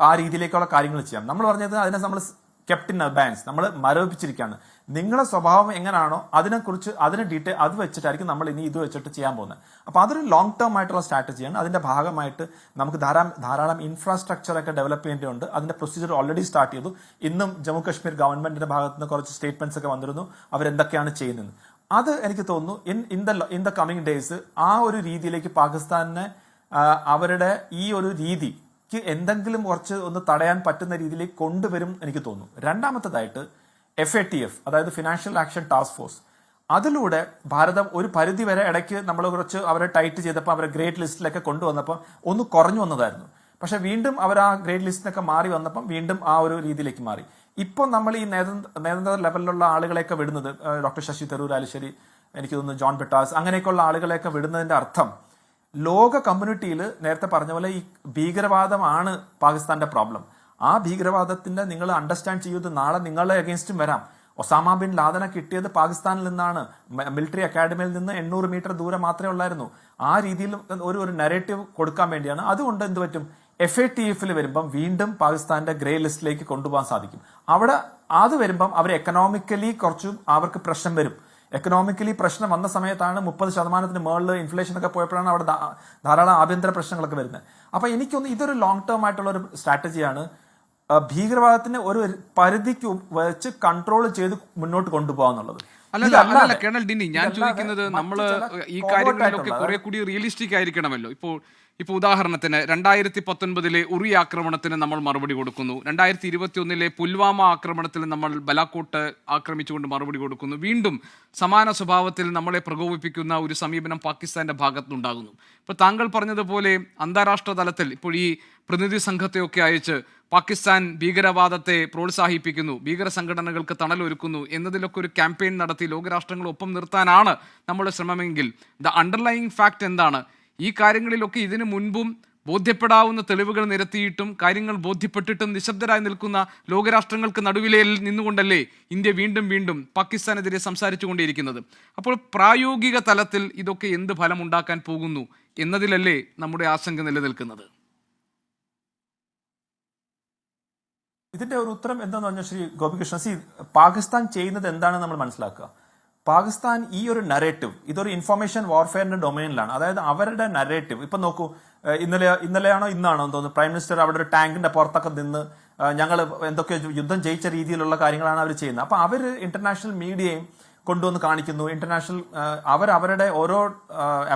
ആ രീതിയിലേക്കുള്ള കാര്യങ്ങൾ ചെയ്യാം. നമ്മൾ പറഞ്ഞത് അതിനെ നമ്മൾ കെപ്റ്റ് ഇൻ അബയൻസ്, നമ്മൾ മരവിപ്പിച്ചിരിക്കുകയാണ്. നിങ്ങളുടെ സ്വഭാവം എങ്ങനെയാണോ അതിനെക്കുറിച്ച് അതിന് ഡീറ്റെയിൽ അത് വെച്ചിട്ടായിരിക്കും നമ്മൾ ഇനി ഇത് വെച്ചിട്ട് ചെയ്യാൻ പോകുന്നത്. അപ്പോൾ അതൊരു ലോങ് ടേം ആയിട്ടുള്ള സ്ട്രാറ്റജിയാണ്. അതിന്റെ ഭാഗമായിട്ട് നമുക്ക് ധാരാളം ഇൻഫ്രാസ്ട്രക്ചർ ഒക്കെ ഡെവലപ്പ് ചെയ്യേണ്ടതുണ്ട്. അതിന്റെ പ്രൊസീജിയർ ഓൾറെഡി സ്റ്റാർട്ട് ചെയ്തു. ഇന്നും ജമ്മു കാശ്മീർ ഗവൺമെന്റിന്റെ ഭാഗത്ത് നിന്ന് കുറച്ച് സ്റ്റേറ്റ്മെന്റ്സ് ഒക്കെ വന്നിരുന്നു, അവരെന്തൊക്കെയാണ് ചെയ്യുന്നത്. അത് എനിക്ക് തോന്നുന്നു ഇൻ ദ കമ്മിങ് ഡേയ്സ് ആ ഒരു രീതിയിലേക്ക് പാകിസ്ഥാനെ അവരുടെ ഈ ഒരു രീതിക്ക് എന്തെങ്കിലും കുറച്ച് ഒന്ന് തടയാൻ പറ്റുന്ന രീതിയിലേക്ക് കൊണ്ടുവരും എനിക്ക് തോന്നുന്നു. രണ്ടാമത്തേതായിട്ട് FATF, അതായത് ഫിനാൻഷ്യൽ ആക്ഷൻ ടാസ്ക് ഫോഴ്സ്, അതിലൂടെ ഭാരതം ഒരു പരിധി വരെ ഇടയ്ക്ക് നമ്മൾ കുറച്ച് അവരെ ടൈറ്റ് ചെയ്തപ്പോൾ അവരെ ഗ്രേറ്റ് ലിസ്റ്റിലൊക്കെ കൊണ്ടുവന്നപ്പോൾ ഒന്ന് കുറഞ്ഞു വന്നതായിരുന്നു. പക്ഷെ വീണ്ടും അവർ ആ ഗ്രേറ്റ് ലിസ്റ്റിനൊക്കെ മാറി വന്നപ്പം വീണ്ടും ആ ഒരു രീതിയിലേക്ക് മാറി. ഇപ്പോൾ നമ്മൾ ഈ നേതൃത്വ ലെവലിലുള്ള ആളുകളെയൊക്കെ വിടുന്നത്, ഡോക്ടർ ശശി തരൂർ, ആലിശ്ശേരി, എനിക്ക് തോന്നുന്നു ജോൺ ബിട്ടാസ്, അങ്ങനെയൊക്കെയുള്ള ആളുകളെയൊക്കെ വിടുന്നതിന്റെ അർത്ഥം ലോക കമ്മ്യൂണിറ്റിയിൽ നേരത്തെ പറഞ്ഞ പോലെ ഈ ഭീകരവാദമാണ് പാകിസ്ഥാന്റെ പ്രോബ്ലം. ആ ഭീകരവാദത്തിന്റെ നിങ്ങൾ അണ്ടർസ്റ്റാൻഡ് ചെയ്യുന്നത് നാളെ നിങ്ങളെ അഗേൻസ്റ്റും വരാം. ഒസാമ ബിൻ ലാദനെ കിട്ടിയത് പാകിസ്ഥാനിൽ നിന്നാണ്, മിലിറ്ററി അക്കാഡമിയിൽ നിന്ന് 800 മീറ്റർ ദൂരം മാത്രമേ ഉള്ളായിരുന്നു. ആ രീതിയിൽ ഒരു നരേറ്റീവ് കൊടുക്കാൻ വേണ്ടിയാണ്. അതുകൊണ്ട് എന്ത് പറ്റും, FATF വരുമ്പം വീണ്ടും പാകിസ്ഥാന്റെ ഗ്രേ ലിസ്റ്റിലേക്ക് കൊണ്ടുപോകാൻ സാധിക്കും. അവിടെ അത് വരുമ്പം അവർ എക്കണോമിക്കലി കുറച്ചും അവർക്ക് പ്രശ്നം വരും. എക്കണോമിക്കലി പ്രശ്നം വന്ന സമയത്താണ് 30% മുകളിൽ ഇൻഫ്ലേഷൻ ഒക്കെ പോയപ്പോഴാണ് അവിടെ ധാരാളം ആഭ്യന്തര പ്രശ്നങ്ങളൊക്കെ വരുന്നത്. അപ്പൊ എനിക്കൊന്ന് ഇതൊരു ലോങ് ടേം ആയിട്ടുള്ള ഒരു സ്ട്രാറ്റജിയാണ്. ഭീകരവാദത്തിന് ഒരു പരിധിക്ക് വെച്ച് കൺട്രോൾ ചെയ്ത് മുന്നോട്ട് കൊണ്ടുപോകാന്നുള്ളത്. അല്ല കേണൽ ഡിന്നി, ഞാൻ ചോദിക്കുന്നത് നമ്മൾ ഈ കാര്യങ്ങളിലൊക്കെ കുറെ കൂടി റിയലിസ്റ്റിക് ആയിരിക്കണമല്ലോ. ഇപ്പോൾ ഉദാഹരണത്തിന് 2019 ഉറി ആക്രമണത്തിന് നമ്മൾ മറുപടി കൊടുക്കുന്നു. 2021 പുൽവാമ ആക്രമണത്തിൽ നമ്മൾ ബലാക്കോട്ട് ആക്രമിച്ചുകൊണ്ട് മറുപടി കൊടുക്കുന്നു. വീണ്ടും സമാന സ്വഭാവത്തിൽ നമ്മളെ പ്രകോപിപ്പിക്കുന്ന ഒരു സമീപനം പാകിസ്ഥാന്റെ ഭാഗത്തുനിന്നുണ്ടാകുന്നു. ഇപ്പോൾ താങ്കൾ പറഞ്ഞതുപോലെ അന്താരാഷ്ട്ര തലത്തിൽ ഇപ്പോൾ ഈ പ്രതിനിധി സംഘത്തെയൊക്കെ അയച്ച് പാകിസ്ഥാൻ ഭീകരവാദത്തെ പ്രോത്സാഹിപ്പിക്കുന്നു, ഭീകര സംഘടനകൾക്ക് തണലൊരുക്കുന്നു എന്നതിലൊക്കെ ഒരു ക്യാമ്പയിൻ നടത്തി ലോകരാഷ്ട്രങ്ങൾ ഒപ്പം നിർത്താനാണ് നമ്മുടെ ശ്രമമെങ്കിൽ ദ അണ്ടർലൈയിങ് ഫാക്ട് എന്താണ്? ഈ കാര്യങ്ങളിലൊക്കെ ഇതിനു മുൻപും ബോധ്യപ്പെടാവുന്ന തെളിവുകൾ നിരത്തിയിട്ടും കാര്യങ്ങൾ ബോധ്യപ്പെട്ടിട്ടും നിശബ്ദരായി നിൽക്കുന്ന ലോകരാഷ്ട്രങ്ങൾക്ക് നടുവിലെ നിന്നുകൊണ്ടല്ലേ ഇന്ത്യ വീണ്ടും വീണ്ടും പാകിസ്ഥാനെതിരെ സംസാരിച്ചു കൊണ്ടേയിരിക്കുന്നത്. അപ്പോൾ പ്രായോഗിക തലത്തിൽ ഇതൊക്കെ എന്ത് ഫലം ഉണ്ടാക്കാൻ പോകുന്നു എന്നതിലല്ലേ നമ്മുടെ ആശങ്ക നിലനിൽക്കുന്നത്? ഇതിന്റെ ഒരു ഉത്തരം എന്താന്ന് പറഞ്ഞാൽ ശ്രീ ഗോപികൃഷ്ണൻ, പാകിസ്ഥാൻ ചെയ്യുന്നത് എന്താണെന്ന് നമ്മൾ മനസ്സിലാക്കുക. പാകിസ്ഥാൻ ഈ ഒരു നരേറ്റീവ്, ഇതൊരു ഇൻഫർമേഷൻ വാർഫെയറിന്റെ ഡൊമൈനിലാണ്. അതായത് അവരുടെ നരേറ്റീവ് ഇപ്പൊ നോക്കൂ, ഇന്നലെയാണോ ഇന്നാണോ തോന്നുന്നു പ്രൈം മിനിസ്റ്റർ അവിടെ ഒരു ടാങ്കിന്റെ പുറത്തൊക്കെ നിന്ന് ഞങ്ങൾ എന്തൊക്കെ യുദ്ധം ജയിച്ച രീതിയിലുള്ള കാര്യങ്ങളാണ് അവർ ചെയ്യുന്നത്. അപ്പൊ അവർ ഇന്റർനാഷണൽ മീഡിയയും കൊണ്ടുവന്ന് കാണിക്കുന്നു. ഇന്റർനാഷണൽ അവരുടെ ഓരോ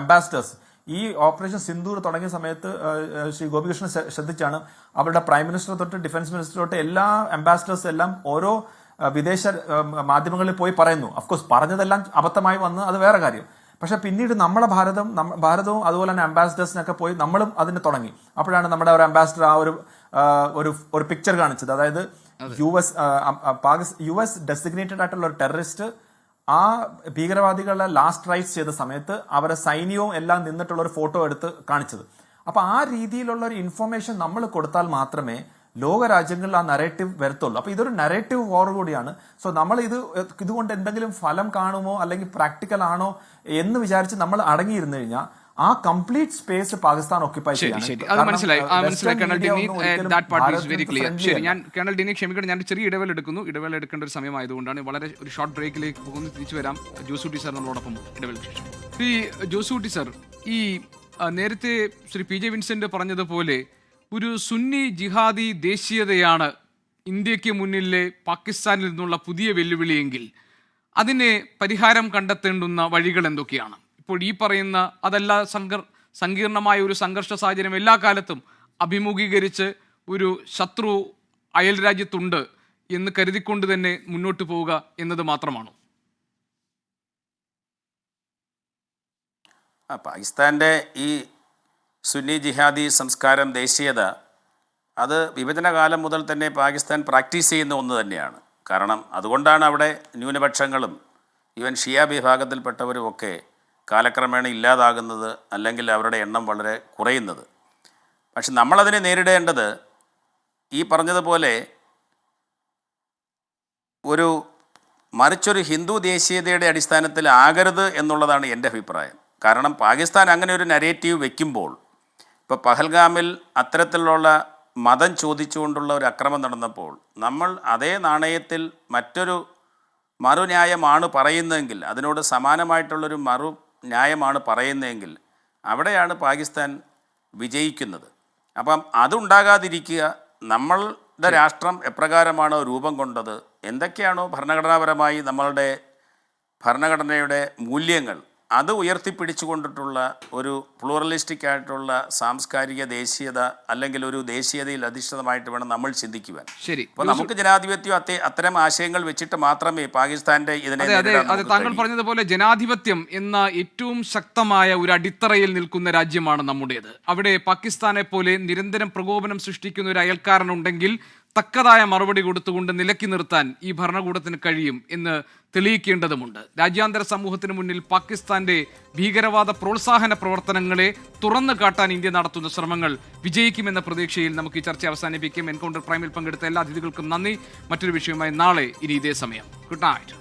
അംബാസിഡേഴ്സ് ഈ ഓപ്പറേഷൻ സിന്ദൂർ തുടങ്ങിയ സമയത്ത് ശ്രീ ഗോപികൃഷ്ണൻ ശ്രദ്ധിച്ചാണ് അവരുടെ പ്രൈം മിനിസ്റ്റർ തൊട്ട് ഡിഫൻസ് മിനിസ്റ്റർ തൊട്ട് എല്ലാ അംബാസിഡേഴ്സ് എല്ലാം ഓരോ വിദേശ മാധ്യമങ്ങളിൽ പോയി പറയുന്നു. അഫ്കോഴ്സ് പറഞ്ഞതെല്ലാം അബദ്ധമായി വന്ന് അത് വേറെ കാര്യം. പക്ഷെ പിന്നീട് നമ്മുടെ ഭാരതവും അതുപോലെ തന്നെ അംബാസിഡേഴ്സിനൊക്കെ പോയി നമ്മളും അതിന് തുടങ്ങി. അപ്പോഴാണ് നമ്മുടെ ഒരു അംബാസിഡർ ആ ഒരു പിക്ചർ കാണിച്ചത്. അതായത് US ഡെസിഗ്നേറ്റഡ് ആയിട്ടുള്ള ഒരു ടെററിസ്റ്റ് ആ ഭീകരവാദികളെ ലാസ്റ്റ് റൈറ്റ്സ് ചെയ്ത സമയത്ത് അവരെ സൈന്യവും എല്ലാം നിന്നിട്ടുള്ള ഒരു ഫോട്ടോ എടുത്ത് കാണിച്ചത്. അപ്പൊ ആ രീതിയിലുള്ള ഒരു ഇൻഫർമേഷൻ നമ്മൾ കൊടുത്താൽ മാത്രമേ ലോക രാജ്യങ്ങളിൽ ആ നരേറ്റീവ് വരത്തുള്ളൂ. അപ്പൊ ഇതൊരു നരേറ്റീവ് വാർ കൂടിയാണ്. സോ നമ്മൾ ഇതുകൊണ്ട് എന്തെങ്കിലും ഫലം കാണുമോ അല്ലെങ്കിൽ പ്രാക്ടിക്കൽ ആണോ എന്ന് വിചാരിച്ച് നമ്മൾ അടങ്ങിയിരുന്നു കഴിഞ്ഞാൽ ആ കംപ്ലീറ്റ് സ്പേസ് പാകിസ്ഥാൻ ഓക്യുപ്പൈ ശരി, അത് മനസ്സിലായി colonel ഡിനി. That part is very clear. ശരി, ഞാൻ കേണൽ ഡിനി ക്ഷമിക്കണം, ഞാൻ ചെറിയ ഇടവേള എടുക്കുന്നു. ഇടവേള എടുക്കേണ്ട ഒരു സമയമായതുകൊണ്ടാണ് വളരെ ഒരു ഷോർട്ട് ബ്രേക്കിലേക്ക് പോകുന്നു. തിരിച്ചു വരാം. ജോസൂട്ടി സാർ നമ്മളോടൊപ്പം ഇടവേളയ്ക്ക് ശേഷം. ശ്രീ ജോസൂട്ടി സാർ, ഈ നേരത്തെ ശ്രീ പി ജെ വിൻസെന്റ് പറഞ്ഞതുപോലെ ഒരു സുന്നി ജിഹാദി ദേശീയതയാണ് ഇന്ത്യക്ക് മുന്നിലെ പാകിസ്ഥാനിൽ നിന്നുള്ള പുതിയ വെല്ലുവിളിയെങ്കിൽ അതിന് പരിഹാരം കണ്ടെത്തേണ്ടുന്ന വഴികൾ എന്തൊക്കെയാണ്? ഇപ്പോൾ ഈ പറയുന്ന അതല്ല സങ്കീർണമായ ഒരു സംഘർഷ സാഹചര്യം എല്ലാ കാലത്തും അഭിമുഖീകരിച്ച് ഒരു ശത്രു അയൽ രാജ്യത്തുണ്ട് എന്ന് കരുതിക്കൊണ്ട് തന്നെ മുന്നോട്ട് പോവുക എന്നത് മാത്രമാണോ? പാകിസ്ഥാൻ്റെ ഈ സുന്നി ജിഹാദി സംസ്കാരം, ദേശീയത, അത് വിഭജനകാലം മുതൽ തന്നെ പാകിസ്ഥാൻ പ്രാക്ടീസ് ചെയ്യുന്ന ഒന്ന് തന്നെയാണ്. കാരണം അതുകൊണ്ടാണ് അവിടെ ന്യൂനപക്ഷങ്ങളും ഈവൻ ഷിയ വിഭാഗത്തിൽപ്പെട്ടവരുമൊക്കെ കാലക്രമേണ ഇല്ലാതാകുന്നത്, അല്ലെങ്കിൽ അവരുടെ എണ്ണം വളരെ കുറയുന്നത്. പക്ഷെ നമ്മളതിനെ നേരിടേണ്ടത് ഈ പറഞ്ഞതുപോലെ മറിച്ചൊരു ഹിന്ദു ദേശീയതയുടെ അടിസ്ഥാനത്തിൽ ആകരുത് എന്നുള്ളതാണ് എൻ്റെ അഭിപ്രായം. കാരണം പാകിസ്ഥാൻ അങ്ങനെ ഒരു നരേറ്റീവ് വയ്ക്കുമ്പോൾ, ഇപ്പോൾ പഹൽഗാമിൽ അത്തരത്തിലുള്ള മതം ചോദിച്ചുകൊണ്ടുള്ള ഒരു അക്രമം നടന്നപ്പോൾ നമ്മൾ അതേ നാണയത്തിൽ മറ്റൊരു മറുന്യായമാണ് പറയുന്നതെങ്കിൽ, അതിനോട് സമാനമായിട്ടുള്ളൊരു ന്യായമാണ് പറയുന്നതെങ്കിൽ അവിടെയാണ് പാകിസ്ഥാൻ വിജയിക്കുന്നത്. അപ്പം അതുണ്ടാകാതിരിക്കുക, നമ്മളുടെ രാഷ്ട്രം എപ്രകാരമാണോ രൂപം കൊണ്ടത്, എന്തൊക്കെയാണോ ഭരണഘടനാപരമായി നമ്മളുടെ ഭരണഘടനയുടെ മൂല്യങ്ങൾ, അത് ഉയർത്തിപ്പിടിച്ചുകൊണ്ടിട്ടുള്ള ഒരു പ്ലൂറലിസ്റ്റിക് ആയിട്ടുള്ള സാംസ്കാരിക ദേശീയത, അല്ലെങ്കിൽ ഒരു ദേശീയതയിൽ അധിഷ്ഠിതമായിട്ട് വേണം നമ്മൾ ചിന്തിക്കുവാൻ. ശരി, അപ്പോൾ നമുക്ക് ജനാധിപത്യം അത്തരം ആശയങ്ങൾ വെച്ചിട്ട് മാത്രമേ പാകിസ്ഥാന്റെ ഇതിനെ താങ്കൾ പറഞ്ഞതുപോലെ ജനാധിപത്യം എന്ന ഏറ്റവും ശക്തമായ ഒരു അടിത്തറയിൽ നിൽക്കുന്ന രാജ്യമാണ് നമ്മുടേത്. അവിടെ പാകിസ്ഥാനെ പോലെ നിരന്തരം പ്രകോപനം സൃഷ്ടിക്കുന്ന ഒരു അയൽക്കാരനുണ്ടെങ്കിൽ തക്കതായ മറുപടി കൊടുത്തുകൊണ്ട് നിലക്കി നിർത്താൻ ഈ ഭരണകൂടത്തിന് കഴിയും എന്ന് തെളിയിക്കേണ്ടതുണ്ട്. രാജ്യാന്തര സമൂഹത്തിന് മുന്നിൽ പാകിസ്ഥാന്റെ ഭീകരവാദ പ്രോത്സാഹന പ്രവർത്തനങ്ങളെ തുറന്നു കാട്ടാൻ ഇന്ത്യ നടത്തുന്ന ശ്രമങ്ങൾ വിജയിക്കുമെന്ന പ്രതീക്ഷയിൽ നമുക്ക് ഈ ചർച്ച അവസാനിപ്പിക്കും. എൻകൗണ്ടർ പ്രൈമിൽ പങ്കെടുത്ത എല്ലാ അതിഥികൾക്കും നന്ദി. മറ്റൊരു വിഷയവുമായി നാളെ ഇനി ഇതേ സമയം. Good night.